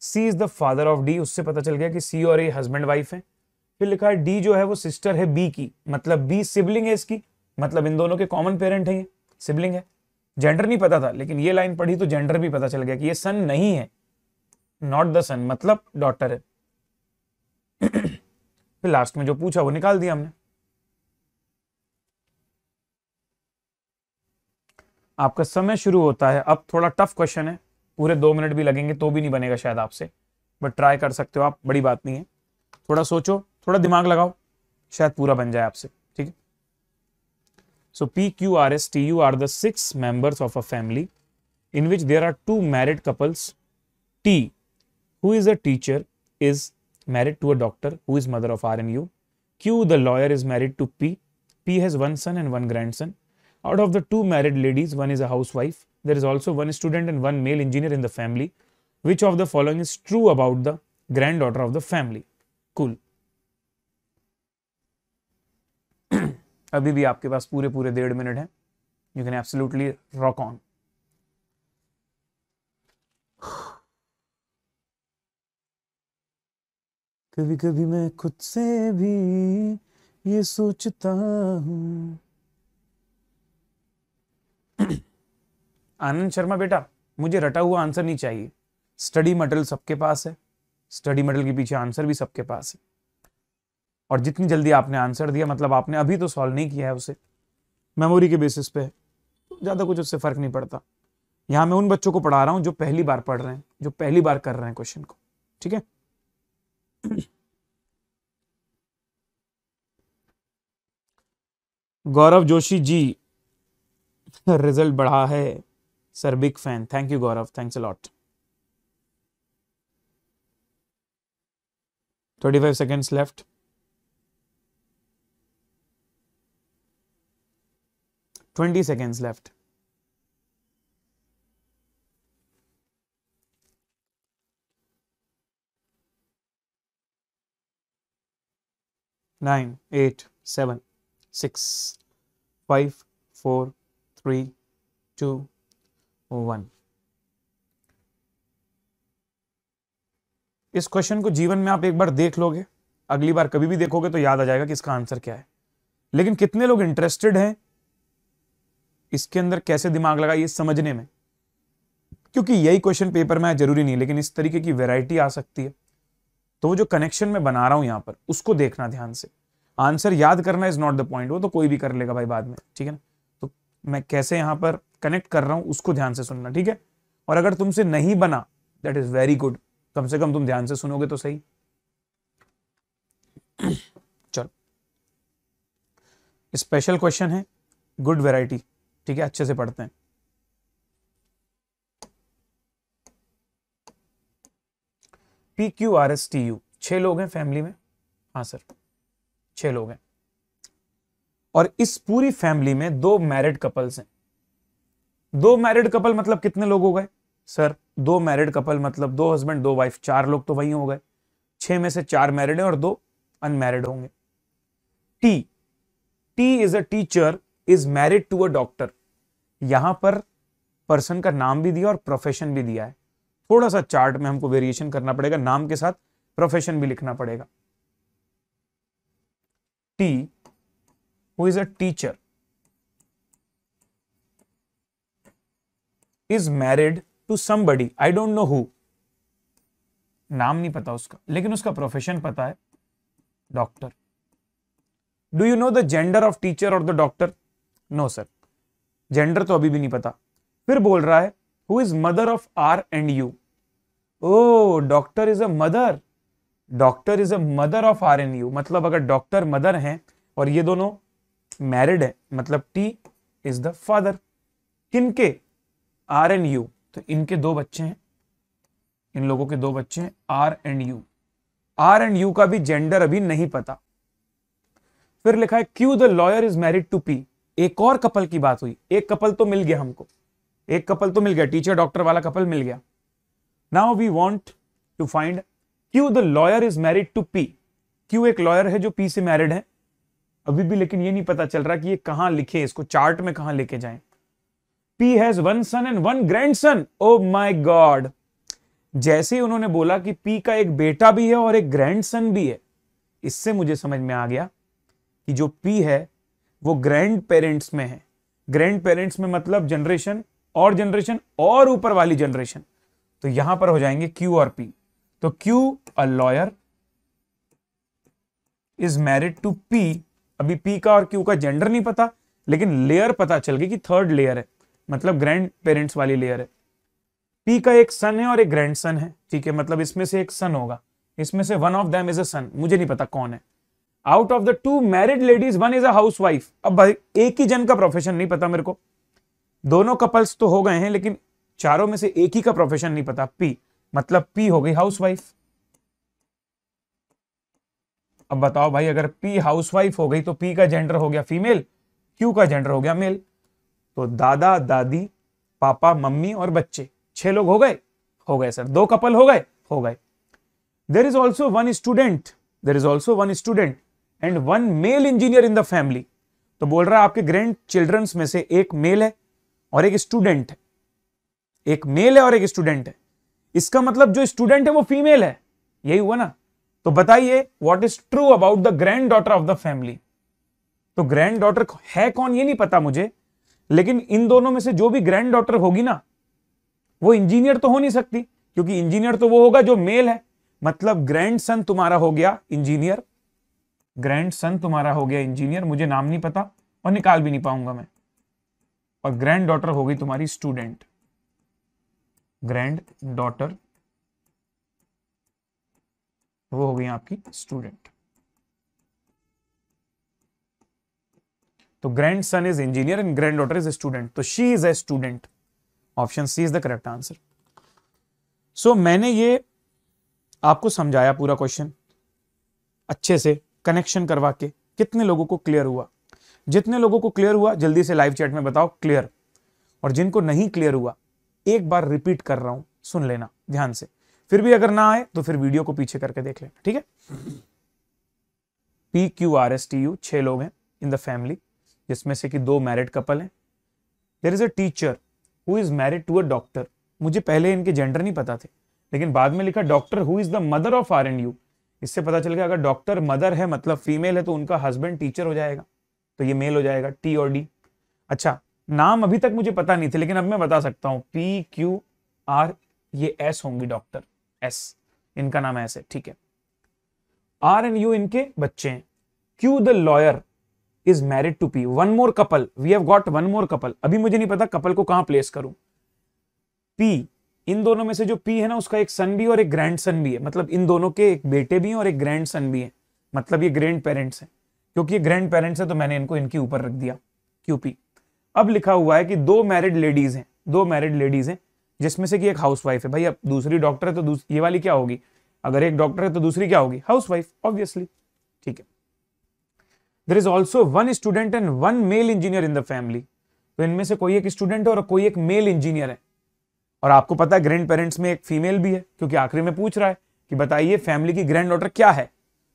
C is the father of D, उससे पता चल गया कि C और A हस्बैंड वाइफ है। फिर लिखा है D जो है वो सिस्टर है B की, मतलब B सिबलिंग है इसकी, मतलब इन दोनों के कॉमन पेरेंट है, ये सिबलिंग है। जेंडर नहीं पता था, लेकिन ये लाइन पढ़ी तो जेंडर भी पता चल गया कि ये सन नहीं है, नॉट द सन, मतलब डॉटर है। फिर लास्ट में जो पूछा वो निकाल दिया हमने। आपका समय शुरू होता है। अब थोड़ा टफ क्वेश्चन है, पूरे 2 मिनट भी लगेंगे तो भी नहीं बनेगा शायद आपसे, बट ट्राई कर सकते हो आप, बड़ी बात नहीं है। थोड़ा सोचो, थोड़ा दिमाग लगाओ, शायद पूरा बन जाए आपसे, ठीक है। सो P, Q, R, S, T, U are the 6 members of a family in which there are 2 married couples. T, who is a teacher, is married to a doctor who is mother of R and U. Q, the lawyer, is married to P. P has 1 son and 1 grandson. Out of the 2 married ladies, one is a housewife. There is also 1 student and 1 male engineer in the family. Which of the following is true about the granddaughter of the family? Cool. अभी भी आपके पास पूरे 1.5 minute है। You can absolutely rock on. कभी कभी मैं खुद से भी ये सोचता हूं। आनंद शर्मा बेटा, मुझे रटा हुआ आंसर नहीं चाहिए। स्टडी मटेरियल सबके पास है, स्टडी मटेरियल के पीछे आंसर भी सबके पास है, और जितनी जल्दी आपने आंसर दिया मतलब आपने अभी तो सॉल्व नहीं किया है उसे, मेमोरी के बेसिस पे, ज्यादा कुछ उससे फर्क नहीं पड़ता। यहां मैं उन बच्चों को पढ़ा रहा हूं जो पहली बार पढ़ रहे हैं, जो पहली बार कर रहे हैं क्वेश्चन को, ठीक है। गौरव जोशी जी, रिजल्ट बढ़ा है sir, big fan, thank you Gaurav, thanks a lot. 35 seconds left. 20 seconds left. 9, 8, 7, 6, 5, 4, 3, 2, 1। इस क्वेश्चन को जीवन में आप एक बार देख लोगे, अगली बार कभी भी देखोगे तो याद आ जाएगा कि इसका आंसर क्या है। लेकिन कितने लोग इंटरेस्टेड हैं इसके अंदर कैसे दिमाग लगा ये समझने में, क्योंकि यही क्वेश्चन पेपर में है जरूरी नहीं, लेकिन इस तरीके की वैरायटी आ सकती है। तो वो जो कनेक्शन मैं बना रहा हूं यहां पर उसको देखना ध्यान से। आंसर याद करना इज नॉट द पॉइंट, वो तो कोई भी कर लेगा भाई बाद में, ठीक है ना। तो मैं कैसे यहां पर कनेक्ट कर रहा हूं उसको ध्यान से सुनना, ठीक है। और अगर तुमसे नहीं बना दैट इज वेरी गुड, कम से कम तुम ध्यान से सुनोगे तो सही। चलो, स्पेशल क्वेश्चन है, गुड वैरायटी, ठीक है, अच्छे से पढ़ते हैं। P Q R S T U, 6 लोग हैं फैमिली में। हाँ सर, 6 लोग हैं, और इस पूरी फैमिली में 2 मैरिड कपल्स हैं। 2 मैरिड कपल मतलब कितने लोग हो गए सर? 2 मैरिड कपल मतलब 2 हस्बैंड 2 वाइफ, 4 लोग तो वही हो गए। 6 में से 4 मैरिड हैं और 2 अनमैरिड होंगे। T, T is a teacher is married to a doctor. यहां पर पर्सन का नाम भी दिया और प्रोफेशन भी दिया है। थोड़ा सा चार्ट में हमको वेरिएशन करना पड़ेगा, नाम के साथ प्रोफेशन भी लिखना पड़ेगा। T, who is a teacher, is married to somebody, I don't know who, नाम नहीं पता उसका, लेकिन उसका प्रोफेशन पता है, doctor. Do you know the gender of teacher और the doctor? No sir, gender तो अभी भी नहीं पता। फिर बोल रहा है who is mother of R and U. Oh, doctor is a mother, doctor is a mother of R and U, मतलब अगर डॉक्टर मदर हैं और ये दोनों मैरिड है, मतलब टी इज द फादर। किनके? आर एंड यू, तो इनके 2 बच्चे हैं, इन लोगों के 2 बच्चे हैं, R and U. R and U का भी जेंडर अभी नहीं पता। फिर लिखा है Q the lawyer is married to P. एक और कपल की बात हुई, एक कपल तो मिल गया हमको, एक कपल तो मिल गया, टीचर डॉक्टर वाला कपल मिल गया। Now we want to find Q the lawyer is married to P. Q एक लॉयर है जो पी से मैरिड है अभी भी, लेकिन ये नहीं पता चल रहा कि ये कहां लिखे, इसको चार्ट में कहां लेके जाएं। P has 1 son and 1 grandson. Oh my God! जैसे उन्होंने बोला कि P का एक बेटा भी है और एक ग्रैंडसन भी है, इससे मुझे समझ में आ गया कि जो P है वो ग्रैंड पेरेंट्स में है। ग्रैंड पेरेंट्स में मतलब जनरेशन और ऊपर वाली जनरेशन, तो यहां पर हो जाएंगे Q और P। तो Q a lawyer is married to P। अभी P का और Q का जेंडर नहीं पता, लेकिन लेयर पता चल गई कि 3rd लेयर है। मतलब ग्रैंड पेरेंट्स वाली लेयर है। पी का एक सन है और एक ग्रैंड सन है, ठीक है, मतलब इसमें से एक सन होगा, इसमें से one of them is a son, मुझे नहीं पता कौन है। Out of the two married ladies one is a housewife. अब भाई एक ही जन का प्रोफेशन नहीं पता मेरे को, दोनों कपल्स तो हो गए हैं लेकिन चारों में से एक ही का प्रोफेशन नहीं पता। पी मतलब पी हो गई हाउस वाइफ। अब बताओ भाई, अगर पी हाउस वाइफ हो गई तो पी का जेंडर हो गया फीमेल, क्यू का जेंडर हो गया मेल। तो दादा दादी पापा मम्मी और बच्चे 6 लोग हो गए, हो गए सर। 2 कपल हो गए, हो गए। There is also one student, there is also one student and one male engineer in the family. तो बोल रहा है आपके ग्रैंड चिल्ड्रंस में से एक मेल है और एक स्टूडेंट है, एक मेल है और एक स्टूडेंट है। इसका मतलब जो स्टूडेंट है वो फीमेल है, यही हुआ ना। तो बताइए what is true about the grand daughter of the family. तो ग्रैंड डॉटर है कौन ये नहीं पता मुझे, लेकिन इन दोनों में से जो भी ग्रैंड डॉटर होगी ना वो इंजीनियर तो हो नहीं सकती, क्योंकि इंजीनियर तो वो होगा जो मेल है। मतलब ग्रैंड सन तुम्हारा हो गया इंजीनियर, ग्रैंड सन तुम्हारा हो गया इंजीनियर, मुझे नाम नहीं पता और निकाल भी नहीं पाऊंगा मैं। और ग्रैंड डॉटर हो गई तुम्हारी स्टूडेंट, ग्रैंड डॉटर वो हो गई आपकी स्टूडेंट। तो grandson is engineer and granddaughter is student, तो she is a student. Option C is the correct answer. So मैंने ये आपको समझाया पूरा क्वेश्चन अच्छे से कनेक्शन करवा के। कितने लोगों को क्लियर हुआ? जितने लोगों को क्लियर हुआ जल्दी से लाइव चैट में बताओ क्लियर, और जिनको नहीं क्लियर हुआ एक बार रिपीट कर रहा हूं, सुन लेना ध्यान से। फिर भी अगर ना आए तो फिर वीडियो को पीछे करके देख लेना, ठीक है। PQRSTU 6 लोग हैं इन द फैमिली, जिसमें से कि 2 मैरिड कपल हैं। There is a teacher who is married to a doctor. मुझे पहले इनके जेंडर नहीं पता थे, लेकिन बाद में लिखा doctor who is the mother of RNU। इससे पता चल गया अगर डॉक्टर मदर है मतलब फीमेल है तो उनका हस्बैंड टीचर हो जाएगा, तो ये मेल हो जाएगा, T और D। अच्छा, नाम अभी तक मुझे पता नहीं थे लेकिन अब मैं बता सकता हूं, PQR ये S होंगी, डॉक्टर S, इनका नाम S है, ठीक है। RNU इनके बच्चे हैं। Q the lawyer is married to P। One more couple, we have got one more couple. अभी मुझे नहीं पता कपल को कहां प्लेस करूं। P, इन दोनों में से जो P है ना उसका एक सन भी और एक ग्रैंड सन भी है, मतलब इन दोनों के एक बेटे भी हैं और एक ग्रैंड सन भी है, मतलब ये ग्रैंड पेरेंट्स हैं। क्योंकि ये ग्रैंड पेरेंट्स है तो मैंने इनको इनके ऊपर रख दिया QP। अब लिखा हुआ है कि 2 मैरिड लेडीज हैं, 2 मैरिड लेडीज हैं जिसमें से कि एक हाउसवाइफ है। भाई अब दूसरी डॉक्टर है तो ये वाली क्या होगी? अगर एक डॉक्टर है तो दूसरी क्या होगी? हाउसवाइफ, ऑब्वियसली, ठीक है। There is also one student and one male engineer in the family. तो इनमें से कोई एक स्टूडेंट है और कोई एक मेल इंजीनियर है। और आपको पता है ग्रैंड पेरेंट्स में एक फीमेल भी है, क्योंकि आखिरी में पूछ रहा है कि बताइए फैमिली की ग्रैंड डॉटर क्या है?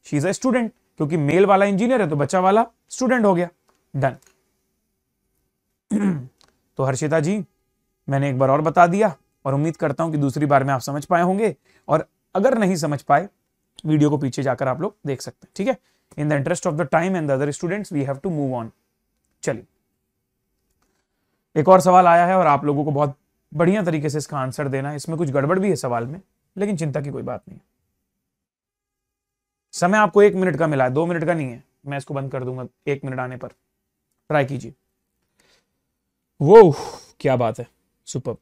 शी इज अ स्टूडेंट, क्योंकि मेल वाला इंजीनियर है तो बच्चा वाला स्टूडेंट हो गया। डन। तो हर्षिता जी मैंने एक बार और बता दिया और उम्मीद करता हूं कि दूसरी बार में आप समझ पाए होंगे, और अगर नहीं समझ पाए वीडियो को पीछे जाकर आप लोग देख सकते हैं, ठीक है। In the interest of the time and the other students we have to move on. चलिए, एक और सवाल आया है और आप लोगों को बहुत बढ़िया तरीके से इसका आंसर देना है। इसमें कुछ गड़बड़ भी है सवाल में, लेकिन चिंता की कोई बात नहीं है। समय आपको 1 मिनट का मिला है, 2 मिनट का नहीं है। मैं इसको बंद कर दूंगा 1 मिनट आने पर। ट्राई कीजिए। वो क्या बात है, सुपर।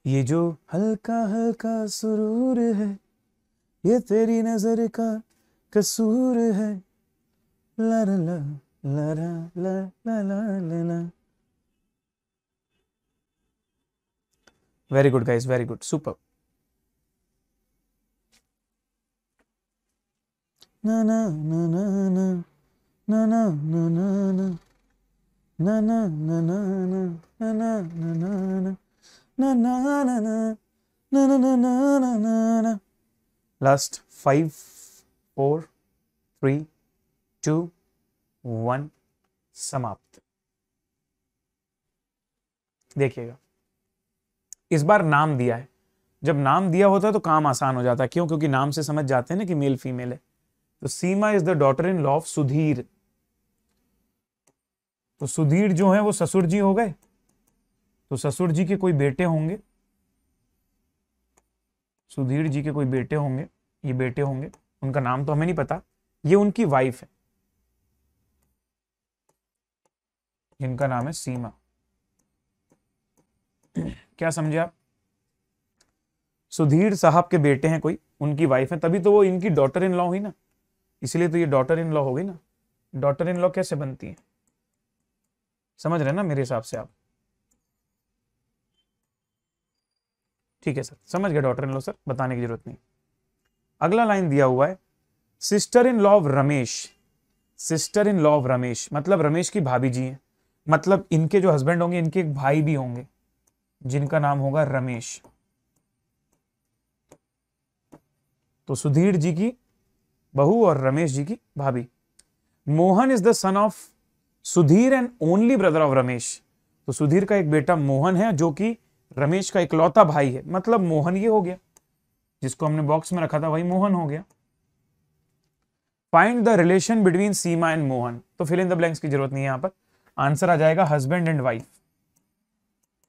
ये जो हल्का हल्का सुरूर है ये तेरी नजर का कसूर है। ला ला ला ला ला ला ला ला। Very good guys, very good, super. ना ना ना ना ना ना ना ना ना ना ना ना ना ना ना ना ना na na na na na na na na na na na। Last 5 4 3 2 1 समाप्त। देखिएगा इस बार नाम दिया है। जब नाम दिया होता है तो काम आसान हो जाता है। क्यों? क्योंकि नाम से समझ जाते हैं ना कि मेल फीमेल है। तो Seema is the daughter in law of Sudhir. तो सुधीर जो है वो ससुर जी हो गए, तो ससुर जी के कोई बेटे होंगे, सुधीर जी के कोई बेटे होंगे, ये बेटे होंगे, उनका नाम तो हमें नहीं पता, ये उनकी वाइफ है जिनका नाम है सीमा। क्या समझे आप? सुधीर साहब के बेटे हैं कोई, उनकी वाइफ है, तभी तो वो इनकी डॉटर इन लॉ हुई ना, इसलिए तो ये डॉटर इन लॉ हो गई ना। डॉटर इन लॉ कैसे बनती है, समझ रहे हैं ना मेरे हिसाब से आप? ठीक है सर, समझ गए डॉटर इन लॉ सर, बताने की जरूरत नहीं। अगला लाइन दिया हुआ है sister in law of Ramesh. Sister in law of Ramesh मतलब रमेश की भाभी जी हैं, मतलब इनके जो हस्बैंड होंगे इनके एक भाई भी होंगे जिनका नाम होगा रमेश। तो सुधीर जी की बहू और रमेश जी की भाभी। Mohan is the son of Sudhir and only brother of Ramesh. तो सुधीर का एक बेटा मोहन है जो कि रमेश का इकलौता भाई है, मतलब मोहन ये हो गया, जिसको हमने बॉक्स में रखा था वही मोहन हो गया। Find the relation between Seema and Mohan. तो फिल इन द ब्लैंक्स की जरूरत नहीं है, यहां पर आंसर आ जाएगा हस्बैंड एंड वाइफ।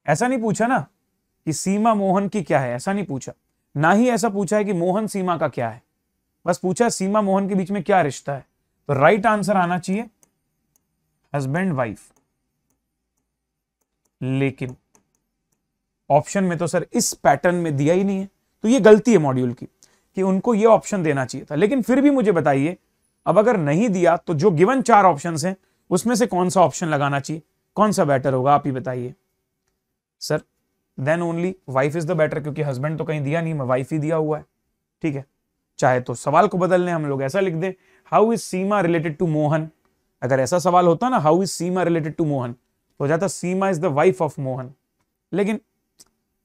ऐसा नहीं पूछा ना कि सीमा मोहन की क्या है, ऐसा नहीं पूछा, ना ही ऐसा पूछा है कि मोहन सीमा का क्या है, बस पूछा सीमा मोहन के बीच में क्या रिश्ता है। तो राइट आंसर आना चाहिए हस्बैंड वाइफ। लेकिन ऑप्शन में तो सर इस पैटर्न में दिया ही नहीं है, तो ये गलती है मॉड्यूल की कि उनको ये ऑप्शन देना चाहिए था। लेकिन फिर भी मुझे बताइए, अब अगर नहीं दिया तो जो गिवन 4 ऑप्शंस हैं उसमें से कौन सा ऑप्शन लगाना चाहिए, कौन सा बेटर होगा, आप ही बताइए sir. Then only wife is the better, क्योंकि हस्बैंड तो कहीं दिया नहीं, वाइफ ही दिया हुआ है। ठीक है, चाहे तो सवाल को बदल लें, हम लोग ऐसा लिख दें how is Seema related to Mohan. अगर ऐसा सवाल होता ना how is Seema related to Mohan, तो हो जाता Seema is the wife of Mohan. लेकिन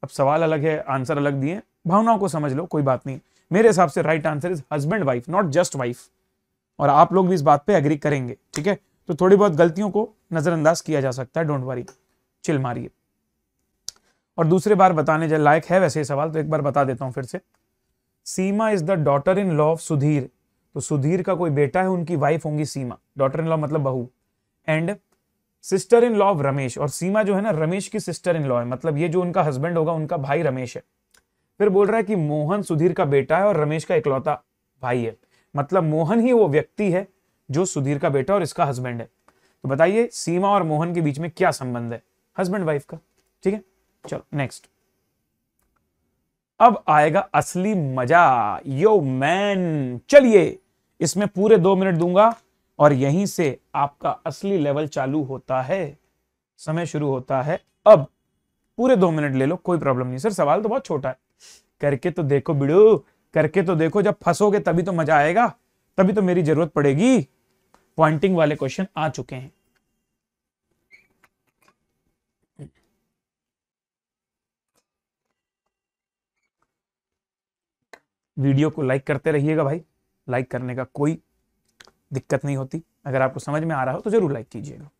अब सवाल अलग है, आंसर अलग दिए, भावनाओं को समझ लो, कोई बात नहीं। मेरे हिसाब से right answer is husband wife, not just wife. और आप लोग भी इस बात पे एग्री करेंगे, ठीक है? तो थोड़ी बहुत गलतियों को नजरअंदाज किया जा सकता है, डोंट वरी, चिल मारिए। और दूसरे बार बताने जो लायक है वैसे सवाल, तो एक बार बता देता हूं फिर से। Seema is the daughter in law of Sudhir. तो सुधीर का कोई बेटा है, उनकी वाइफ होंगी सीमा, डॉटर इन लॉ मतलब बहू। And sister in law of Ramesh, और सीमा जो है ना रमेश की सिस्टर इन लॉ है, मतलब ये जो उनका हस्बैंड होगा उनका भाई रमेश है। फिर बोल रहा है कि मोहन सुधीर का बेटा है और रमेश का इकलौता भाई है, मतलब मोहन ही वो व्यक्ति है जो सुधीर का बेटा और इसका हस्बैंड है। तो बताइए सीमा और मोहन के बीच में क्या संबंध है, हस्बैंड वाइफ का। ठीक है, चलो नेक्स्ट। अब आएगा असली मजा, यो मैन। चलिए इसमें पूरे 2 मिनट दूंगा और यहीं से आपका असली लेवल चालू होता है। समय शुरू होता है अब। पूरे 2 मिनट ले लो, कोई प्रॉब्लम नहीं। सर सवाल तो बहुत छोटा है, करके तो देखो बिड़ू, करके तो देखो, जब फंसोगे तभी तो मजा आएगा, तभी तो मेरी जरूरत पड़ेगी। पॉइंटिंग वाले क्वेश्चन आ चुके हैं। वीडियो को लाइक करते रहिएगा भाई, लाइक करने का कोई दिक्कत नहीं होती। अगर आपको समझ में आ रहा हो तो जरूर लाइक कीजिएगा।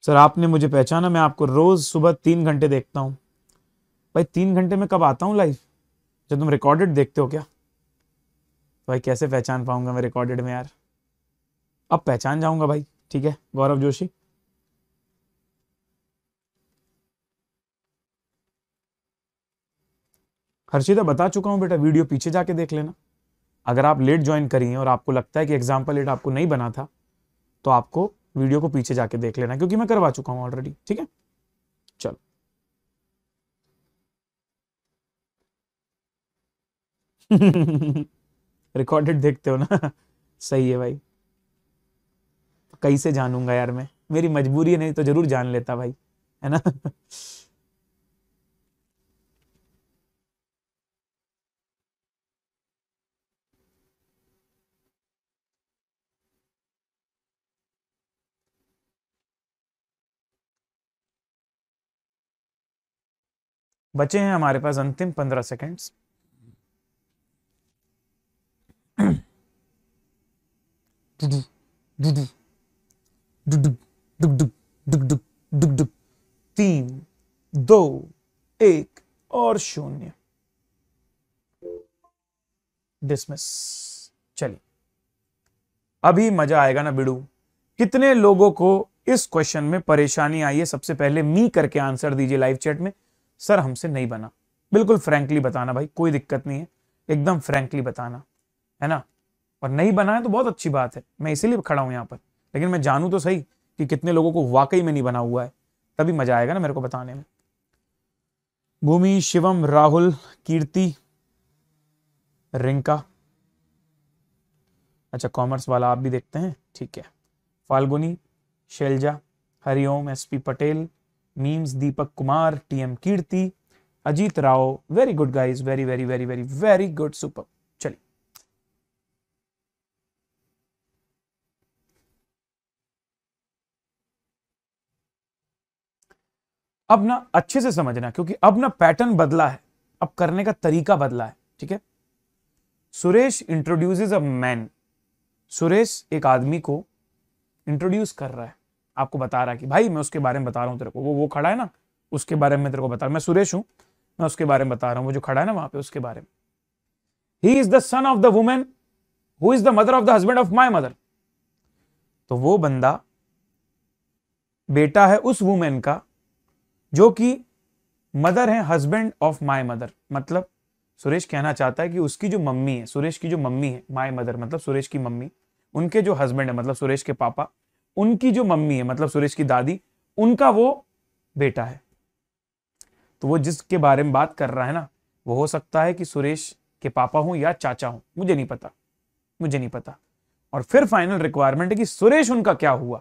सर आपने मुझे पहचाना, मैं आपको रोज सुबह 3 घंटे देखता हूं। भाई 3 घंटे में कब आता हूं लाइव? जब तुम रिकॉर्डेड देखते हो क्या? भाई कैसे पहचान पाऊंगा मैं रिकॉर्डेड में यार? अब पहचान जाऊंगा भाई। ठीक है गौरव जोशी। हर्षिता बता चुका हूं बेटा, वीडियो पीछे जाके देख लेना। अगर आप लेट ज्वाइन करी हैं और आपको लगता है कि एग्जाम्पल लेट आपको नहीं बना था, तो आपको वीडियो को पीछे जाके देख लेना, क्योंकि मैं करवा चुका हूं ऑलरेडी। ठीक है चलो। रिकॉर्डेड देखते हो ना? सही है भाई। कैसे जानूंगा यार मैं, मेरी मजबूरी है, नहीं तो जरूर जान लेता भाई, है ना? बचे हैं हमारे पास अंतिम 15 सेकेंड्स। तीन, 2, 1 और 0। डिसमिस। चलिए अभी मजा आएगा ना बिड़ू, कितने लोगों को इस क्वेश्चन में परेशानी आई है? सबसे पहले मी करके आंसर दीजिए लाइव चैट में। सर हमसे नहीं बना। बिल्कुल फ्रैंकली बताना भाई, कोई दिक्कत नहीं है, एकदम फ्रैंकली बताना, है ना। और नहीं बना है तो बहुत अच्छी बात है, मैं इसीलिए खड़ा हूं यहां पर। लेकिन मैं जानूं तो सही कि कितने लोगों को वाकई में नहीं बना हुआ है, तभी मजा आएगा ना मेरे को बताने में। भूमि, शिवम, राहुल, कीर्ति, रिंका, अच्छा कॉमर्स वाला आप भी देखते हैं, ठीक है। Falguni, Shailja, Hariom, SP Patel, memes, Deepak Kumar, TM Kirti, Ajit Rao, very good guys, very very very very very good, super. चलिए अब ना अच्छे से समझना, क्योंकि अब ना पैटर्न बदला है, अब करने का तरीका बदला है, ठीक है। Suresh introduces a man. Suresh एक आदमी को इंट्रोड्यूस कर रहा है, आपको बता रहा है कि भाई मैं उसके बारे में बता रहा हूं तेरे को, वो खड़ा है ना, उसके बारे में तेरे को बता रहा हूं, मैं सुरेश हूं, मैं उसके बारे में बता रहा हूं, वो जो खड़ा है ना वहां पे, उसके बारे में। He is the son of the women who is the mother of the husband of my mother. तो वो बंदा बेटा है उस वुमेन का जो कि मदर है हस्बैंड ऑफ माई मदर। मतलब सुरेश कहना चाहता है कि उसकी जो मम्मी है, सुरेश की जो मम्मी है, माई मदर मतलब सुरेश की मम्मी, उनके जो हस्बैंड है मतलब सुरेश के पापा, उनकी जो मम्मी है मतलब सुरेश की दादी, उनका वो बेटा है। तो वो जिसके बारे में बात कर रहा है ना, वो हो सकता है कि सुरेश के पापा हूं या चाचा हूं, मुझे नहीं पता, मुझे नहीं पता। और फिर फाइनल रिक्वायरमेंट है कि सुरेश उनका क्या हुआ,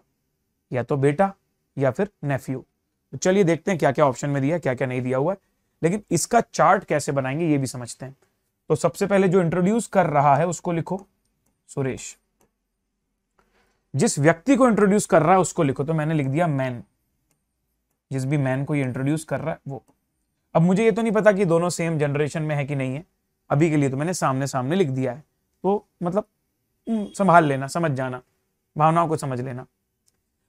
या तो बेटा या फिर नेफ्यू। तो चलिए देखते हैं क्या क्या ऑप्शन में दिया है, क्या क्या नहीं दिया हुआ है। लेकिन इसका चार्ट कैसे बनाएंगे ये भी समझते हैं। तो सबसे पहले जो इंट्रोड्यूस कर रहा है उसको लिखो सुरेश, जिस व्यक्ति को इंट्रोड्यूस कर रहा है उसको लिखो, तो मैंने लिख दिया मैन, जिस भी मैन को ये इंट्रोड्यूस कर रहा है वो। अब मुझे ये तो नहीं पता कि दोनों सेम जनरेशन में है कि नहीं है, अभी के लिए तो मैंने सामने सामने लिख दिया है। तो मतलब संभाल लेना, समझ जाना, भावनाओं को समझ लेना।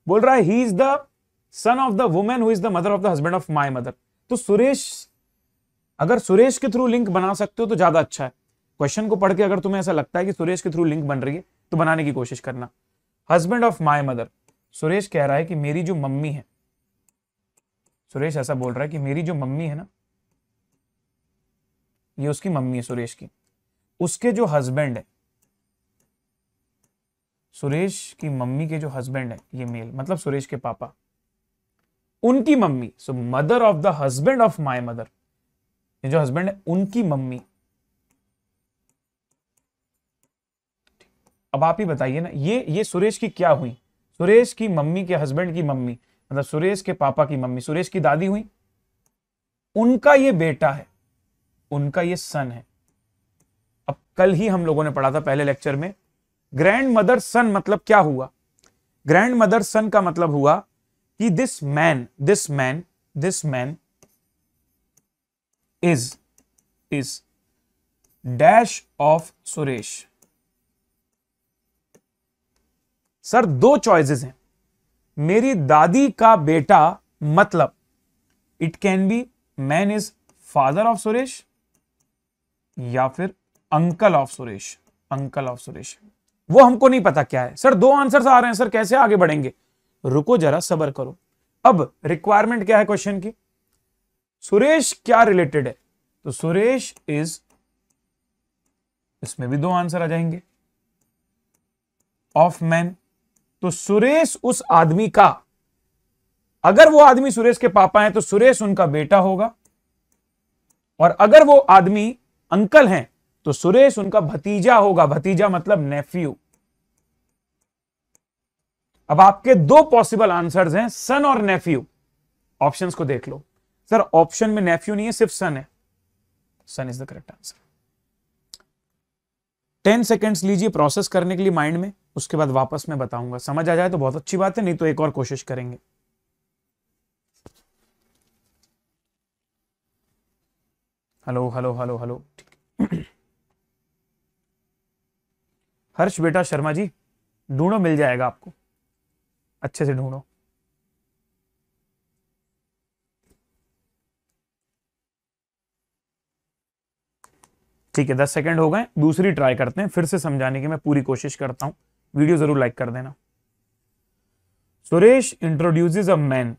बोल रहा है he is the son of the women who is the mother of the husband of my mother. तो सुरेश, अगर सुरेश के थ्रू लिंक बना सकते हो तो ज्यादा अच्छा है। क्वेश्चन को पढ़ के अगर तुम्हें ऐसा लगता है कि सुरेश के थ्रू लिंक बन रही है तो बनाने की कोशिश करना। Husband of my mother, Suresh कह रहा है कि मेरी जो मम्मी है, सुरेश ऐसा बोल रहा है कि मेरी जो मम्मी है ना, ये उसकी मम्मी है सुरेश की, उसके जो हस्बैंड है, सुरेश की मम्मी के जो हस्बैंड है ये मेल मतलब सुरेश के पापा, उनकी mummy, so mother of the husband of my mother, ये जो हस्बैंड है उनकी मम्मी। अब आप ही बताइए ना, ये सुरेश की क्या हुई? सुरेश की मम्मी के हस्बैंड की मम्मी मतलब सुरेश के पापा की मम्मी, सुरेश की दादी हुई, उनका ये बेटा है, उनका ये सन है। अब कल ही हम लोगों ने पढ़ा था पहले लेक्चर में, ग्रैंड मदर सन मतलब क्या हुआ? ग्रैंड मदर सन का मतलब हुआ कि this man is dash of Suresh. Sir दो चॉइसेस हैं, मेरी दादी का बेटा मतलब it can be man is father of Suresh या फिर uncle of Suresh, uncle of Suresh. वो हमको नहीं पता क्या है। सर दो आंसर्स आ रहे हैं, सर कैसे आगे बढ़ेंगे? रुको जरा, सब्र करो। अब रिक्वायरमेंट क्या है क्वेश्चन की? सुरेश क्या रिलेटेड है? तो सुरेश इज, इसमें भी दो आंसर आ जाएंगे, ऑफ मैन। तो सुरेश उस आदमी का, अगर वो आदमी सुरेश के पापा हैं तो सुरेश उनका बेटा होगा, और अगर वो आदमी अंकल हैं तो सुरेश उनका भतीजा होगा। भतीजा मतलब नेफ्यू। अब आपके दो पॉसिबल आंसर्स हैं, सन और नेफ्यू। ऑप्शंस को देख लो। सर ऑप्शन में नेफ्यू नहीं है, सिर्फ सन है। Son is the correct answer. 10 seconds लीजिए प्रोसेस करने के लिए माइंड में, उसके बाद वापस मैं बताऊंगा। समझ आ जाए तो बहुत अच्छी बात है, नहीं तो एक और कोशिश करेंगे। हेलो हेलो हेलो हेलो, ठीक। हर्ष बेटा शर्मा जी, ढूंढो, मिल जाएगा आपको, अच्छे से ढूंढो। ठीक है, 10 सेकंड हो गए, दूसरी ट्राई करते हैं, फिर से समझाने की मैं पूरी कोशिश करता हूं। वीडियो जरूर लाइक कर देना। Suresh introduces a man,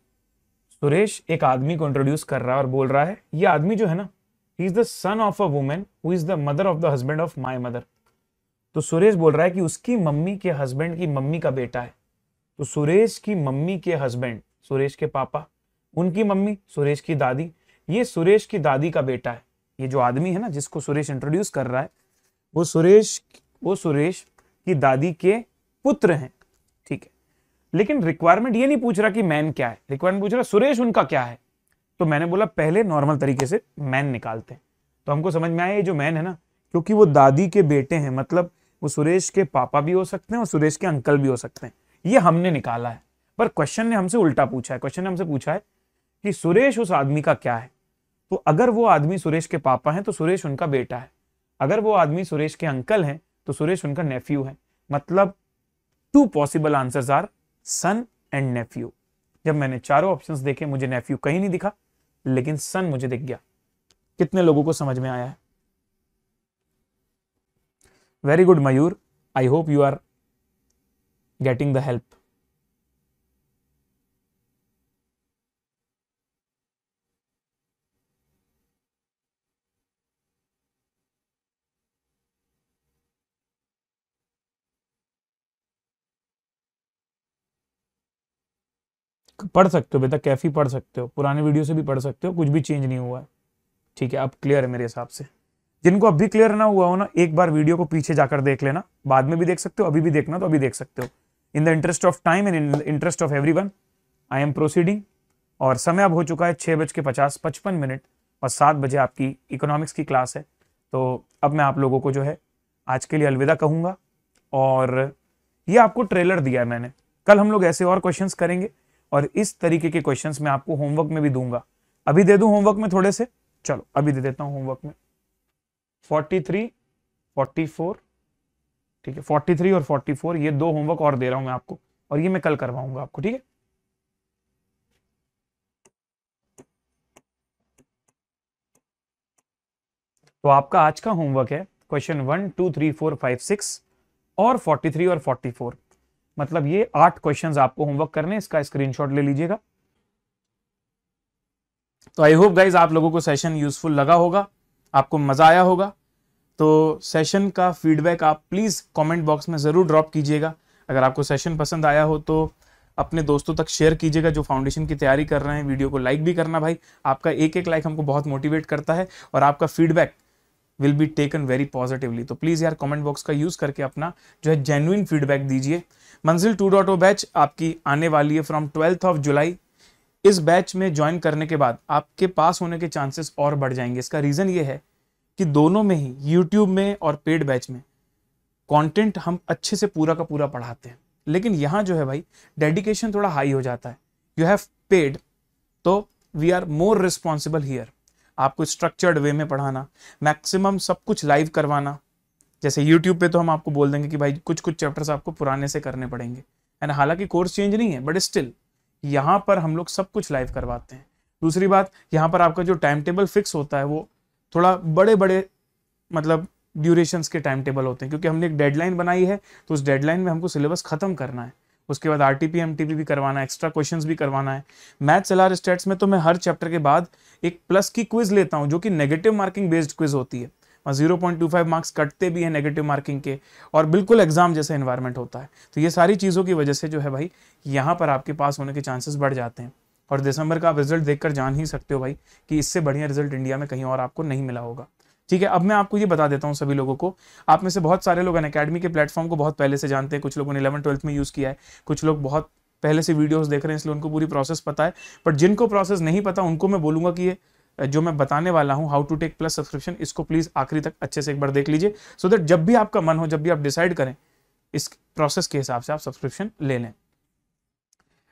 Suresh एक आदमी को इंट्रोड्यूस कर रहा है और बोल रहा है ये आदमी जो है ना, he is the son of a women who is the mother of the husband of my mother. तो सुरेश बोल रहा है कि उसकी मम्मी के हस्बैंड की मम्मी का बेटा है। तो सुरेश की मम्मी के हस्बैंड, सुरेश के पापा, उनकी मम्मी सुरेश की दादी, ये सुरेश की दादी का बेटा है। ये जो आदमी है ना जिसको सुरेश इंट्रोड्यूस कर रहा है वो सुरेश की दादी के पुत्र हैं, ठीक है। लेकिन रिक्वायरमेंट ये नहीं पूछ रहा कि मैन क्या है, रिक्वायरमेंट पूछ रहा सुरेश उनका क्या है। तो मैंने बोला पहले नॉर्मल तरीके से मैन निकालते हैं। तो हमको समझ में आया ये जो मैन है ना, क्योंकि वो दादी के बेटे हैं, मतलब वो सुरेश के पापा भी हो सकते हैं और सुरेश के अंकल भी हो सकते हैं। ये हमने निकाला है, पर क्वेश्चन ने हमसे उल्टा पूछा है। क्वेश्चन ने हमसे पूछा है कि सुरेश उस आदमी का क्या है। तो अगर वो आदमी सुरेश के पापा हैं तो सुरेश उनका बेटा है, अगर वो आदमी सुरेश के अंकल हैं तो सुरेश उनका नेफ्यू है। मतलब 2 possible answers are son and nephew. जब मैंने चारों ऑप्शंस देखे मुझे नेफ्यू कहीं नहीं दिखा, लेकिन सन मुझे दिख गया। कितने लोगों को समझ में आया है? Very good Mayur, I hope you are getting the help. पढ़ सकते हो बेटा, कैफी पढ़ सकते हो, पुराने वीडियो से भी पढ़ सकते हो, कुछ भी चेंज नहीं हुआ है, ठीक है। अब क्लियर है मेरे हिसाब से। जिनको अब भी क्लियर ना हुआ हो ना, एक बार वीडियो को पीछे जाकर देख लेना, बाद में भी देख सकते हो, अभी भी देखना तो अभी देख सकते हो। इन the interest of time and in the interest of everyone I am proceeding. और समय अब हो चुका है 6:55 और 7 बजे आपकी इकोनॉमिक्स की क्लास है। तो अब मैं आप लोगों को जो है आज के लिए अलविदा कहूंगा। और ये आपको ट्रेलर दिया है मैंने, कल हम लोग ऐसे और क्वेश्चंस करेंगे और इस तरीके के क्वेश्चंस मैं आपको होमवर्क में भी दूंगा। अभी दे दूं होमवर्क में थोड़े से? चलो अभी दे देता हूं होमवर्क में। 43, 44, ठीक है, 43 और 44 ये 2 होमवर्क और दे रहा हूं मैं आपको, और ये मैं कल करवाऊंगा आपको, ठीक है। तो आपका आज का होमवर्क है क्वेश्चन 1, 2, 3, 4, 5, 6 और 43 और 44। मतलब ये 8 क्वेश्चंस आपको होमवर्क करने, इसका स्क्रीनशॉट ले लीजिएगा। तो आई होप गाइज आप लोगों को सेशन यूजफुल लगा होगा, आपको मजा आया होगा। तो सेशन का फीडबैक आप प्लीज कमेंट बॉक्स में जरूर ड्रॉप कीजिएगा। अगर आपको सेशन पसंद आया हो तो अपने दोस्तों तक शेयर कीजिएगा जो फाउंडेशन की तैयारी कर रहे हैं। वीडियो को लाइक भी करना भाई, आपका एक लाइक हमको बहुत मोटिवेट करता है और आपका feedback will be taken very positively. तो प्लीज यार कमेंट बॉक्स का यूज करके अपना जो है जेन्युइन फीडबैक दीजिए। मंजिल 2.0 बैच आपकी आने वाली है फ्रॉम 12th ऑफ जुलाई। इस बैच में ज्वाइन करने के बाद आपके पास होने के चांसेस और बढ़ जाएंगे। इसका रीजन ये है कि दोनों में ही, यूट्यूब में और पेड बैच में, कंटेंट हम अच्छे से पूरा का पूरा पढ़ाते हैं, लेकिन यहाँ जो है भाई डेडिकेशन थोड़ा हाई हो जाता है। यू हैव पेड, तो we are more responsible here. आपको स्ट्रक्चर्ड वे में पढ़ाना, मैक्सिमम सब कुछ लाइव करवाना। जैसे यूट्यूब पे तो हम आपको बोल देंगे कि भाई कुछ कुछ चैप्टर्स आपको पुराने से करने पड़ेंगे, है ना, हालांकि कोर्स चेंज नहीं है, बट स्टिल यहाँ पर हम लोग सब कुछ लाइव करवाते हैं। दूसरी बात, यहाँ पर आपका जो टाइम टेबल फिक्स होता है वो थोड़ा बड़े बड़े मतलब ड्यूरेशंस के टाइम टेबल होते हैं, क्योंकि हमने एक डेडलाइन बनाई है, तो उस डेडलाइन में हमको सिलेबस खत्म करना है। उसके बाद आरटीपी एमटीपी भी करवाना है, एक्स्ट्रा क्वेश्चंस भी करवाना है। मैथ्स एलआर स्टैट्स में तो मैं हर चैप्टर के बाद एक प्लस की क्विज लेता हूं, जो कि नेगेटिव मार्किंग बेस्ड क्विज होती है। 0.25 मार्क्स कटते भी हैं नेगेटिव मार्किंग के, और बिल्कुल एग्जाम जैसा एनवायरनमेंट होता है। तो ये सारी चीज़ों की वजह से जो है भाई यहाँ पर आपके पास होने के चांसेस बढ़ जाते हैं। और दिसंबर का आप रिजल्ट देखकर जान ही सकते हो भाई कि इससे बढ़िया रिजल्ट इंडिया में कहीं और आपको नहीं मिला होगा, ठीक है। अब मैं आपको ये बता देता हूँ सभी लोगों को, आप में से बहुत सारे लोग अनअकैडमी के प्लेटफॉर्म को बहुत पहले से जानते हैं, कुछ लोगों ने 11th-12th में यूज़ किया है, कुछ लोग बहुत पहले से वीडियोस देख रहे हैं इसलिए उनको पूरी प्रोसेस पता है। बट जिनको प्रोसेस नहीं पता उनको मैं बोलूँगा कि ये जो मैं बताने वाला हूँ how to take plus subscription, इसको प्लीज़ आखिरी तक अच्छे से एक बार देख लीजिए, सो दैट जब भी आपका मन हो, जब भी आप डिसाइड करें, इस प्रोसेस के हिसाब से आप सब्सक्रिप्शन ले लें।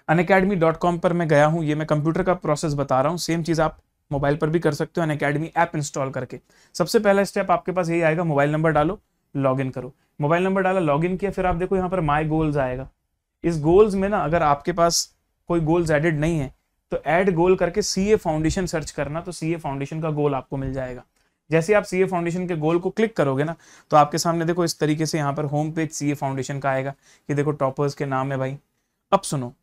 unacademy.com पर मैं गया हूँ, ये मैं कंप्यूटर का प्रोसेस बता रहा हूँ, सेम चीज़ आप मोबाइल पर भी कर सकते हो अनअकैडमी ऐप इंस्टॉल करके। सबसे पहला स्टेप आपके पास यही आएगा, मोबाइल नंबर डालो, लॉगिन करो। मोबाइल नंबर डाला, लॉगिन किया, फिर आप देखो यहाँ पर माई गोल्स आएगा। इस गोल्स में ना अगर आपके पास कोई गोल्स एडेड नहीं है तो ऐड गोल करके सीए फाउंडेशन सर्च करना, तो सीए फाउंडेशन का गोल आपको मिल जाएगा। जैसे आप सीए फाउंडेशन के गोल को क्लिक करोगे ना, तो आपके सामने देखो इस तरीके से यहाँ पर होम पेज सीए फाउंडेशन का आएगा। ये देखो टॉपर्स के नाम है भाई। अब सुनो,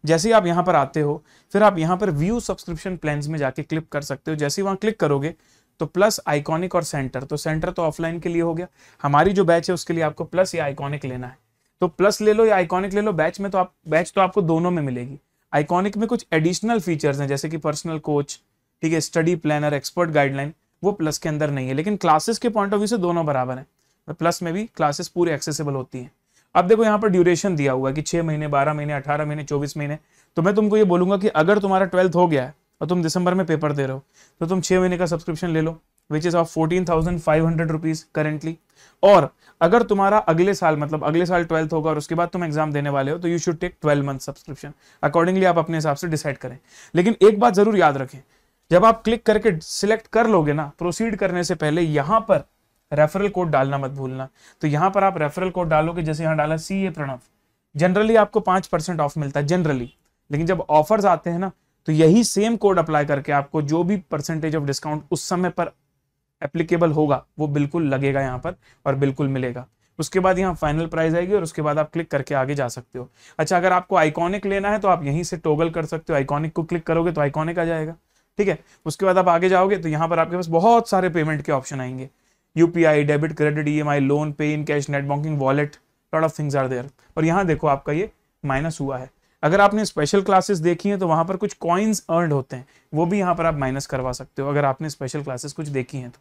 जैसे ही आप यहाँ पर आते हो, फिर आप यहाँ पर व्यू सब्सक्रिप्शन प्लान्स में जाके क्लिक कर सकते हो। जैसे ही वहाँ क्लिक करोगे तो प्लस, आइकॉनिक और सेंटर, तो सेंटर तो ऑफलाइन के लिए हो गया, हमारी जो बैच है उसके लिए आपको प्लस या आइकॉनिक लेना है, तो प्लस ले लो या आइकॉनिक ले लो। बैच तो आपको दोनों में मिलेगी। आइकॉनिक में कुछ एडिशनल फीचर्स हैं जैसे कि पर्सनल कोच, ठीक है, स्टडी प्लानर, एक्सपर्ट गाइडलाइन, वो प्लस के अंदर नहीं है, लेकिन क्लासेस के पॉइंट ऑफ व्यू से दोनों बराबर हैं। प्लस में भी क्लासेस पूरी एक्सेसिबल होती हैं। अब देखो यहाँ पर ड्यूरेशन दिया हुआ है कि 6 महीने, 12 महीने, 18 महीने, 24 महीने। तो मैं तुमको ये बोलूंगा कि अगर तुम्हारा 12th हो गया है और तुम दिसंबर में पेपर दे रहे हो तो तुम 6 महीने का सब्सक्रिप्शन ले लो, which is of 14,500 rupees currently. और अगर तुम्हारा अगले साल, मतलब अगले साल 12th होगा और उसके बाद तुम एग्जाम देने वाले हो, तो you should take 12 month subscription. Accordingly आप अपने हिसाब से डिसाइड करें। लेकिन एक बात जरूर याद रखें, जब आप क्लिक करके सिलेक्ट कर लोगे ना, प्रोसीड करने से पहले यहां पर रेफरल कोड डालना मत भूलना। तो यहां पर आप रेफरल कोड डालोगे, जैसे यहां डाला CA प्रणव, जनरली आपको 5% ऑफ मिलता है जनरली, लेकिन जब ऑफर्स आते हैं ना तो यही सेम कोड अप्लाई करके आपको जो भी परसेंटेज ऑफ डिस्काउंट उस समय पर एप्लीकेबल होगा वो बिल्कुल लगेगा यहाँ पर और बिल्कुल मिलेगा। उसके बाद यहाँ फाइनल प्राइस आएगी और उसके बाद आप क्लिक करके आगे जा सकते हो। अच्छा, अगर आपको आइकॉनिक लेना है तो आप यहीं से टॉगल कर सकते हो, आइकॉनिक को क्लिक करोगे तो आइकॉनिक आ जाएगा, ठीक है। उसके बाद आप आगे जाओगे तो यहाँ पर आपके पास बहुत सारे पेमेंट के ऑप्शन आएंगे, UPI, debit, credit, EMI, loan, pay in cash, net banking, wallet, lot of things are there. और यहाँ देखो आपका ये माइनस हुआ है। अगर आपने स्पेशल क्लासेस देखी हैं तो वहां पर कुछ कॉइन्स अर्न होते हैं, वो भी यहाँ पर आप माइनस करवा सकते हो अगर आपने स्पेशल क्लासेस कुछ देखी हैं तो।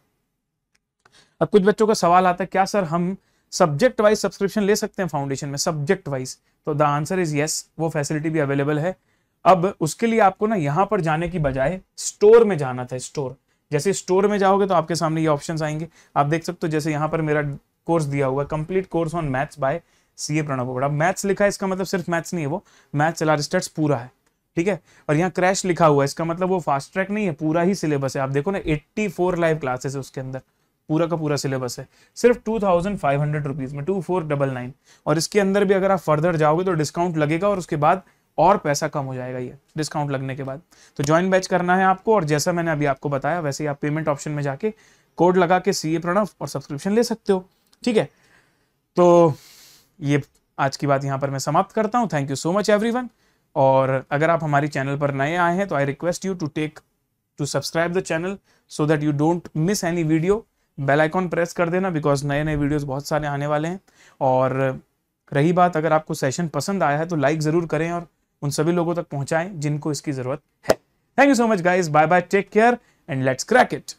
अब कुछ बच्चों का सवाल आता है, क्या सर हम सब्जेक्ट वाइज सब्सक्रिप्शन ले सकते हैं फाउंडेशन में, सब्जेक्ट वाइज? तो द आंसर इज यस, वो फैसिलिटी भी अवेलेबल है। अब उसके लिए आपको ना यहाँ पर जाने की बजाय स्टोर में जाना था। स्टोर, जैसे स्टोर में जाओगे तो आपके सामने ये ऑप्शंस आएंगे, आप देख सकते हो। जैसे यहाँ पर मेरा कोर्स दिया हुआ है, complete course on maths by CA Pranav Bogra. Maths लिखा है, इसका मतलब सिर्फ मैथ्स नहीं है, वो मैथ्स LR स्टैट्स पूरा है, ठीक है। और यहाँ क्रैश लिखा हुआ है, इसका मतलब वो फास्ट ट्रैक नहीं है, पूरा ही सिलेबस है। आप देखो ना 84 लाइव क्लासेस है उसके अंदर, पूरा का पूरा सिलेबस है, सिर्फ 2,500 रुपीज में, 2499। और इसके अंदर भी अगर आप फर्दर जाओगे तो डिस्काउंट लगेगा और उसके बाद और पैसा कम हो जाएगा ये डिस्काउंट लगने के बाद। तो ज्वाइन बैच करना है आपको, और जैसा मैंने अभी आपको बताया वैसे ही आप पेमेंट ऑप्शन में जाके कोड लगा के CA प्रणव और सब्सक्रिप्शन ले सकते हो, ठीक है। तो ये आज की बात यहाँ पर मैं समाप्त करता हूँ। Thank you so much everyone. और अगर आप हमारी चैनल पर नए आए हैं तो I request you to subscribe the channel so that you don't miss any video. Bell icon press कर देना, बिकॉज नए नए वीडियोस बहुत सारे आने वाले हैं। और रही बात, अगर आपको सेशन पसंद आया है तो लाइक जरूर करें और उन सभी लोगों तक पहुंचाएं जिनको इसकी जरूरत है। Thank you so much guys, bye bye, take care and let's crack it.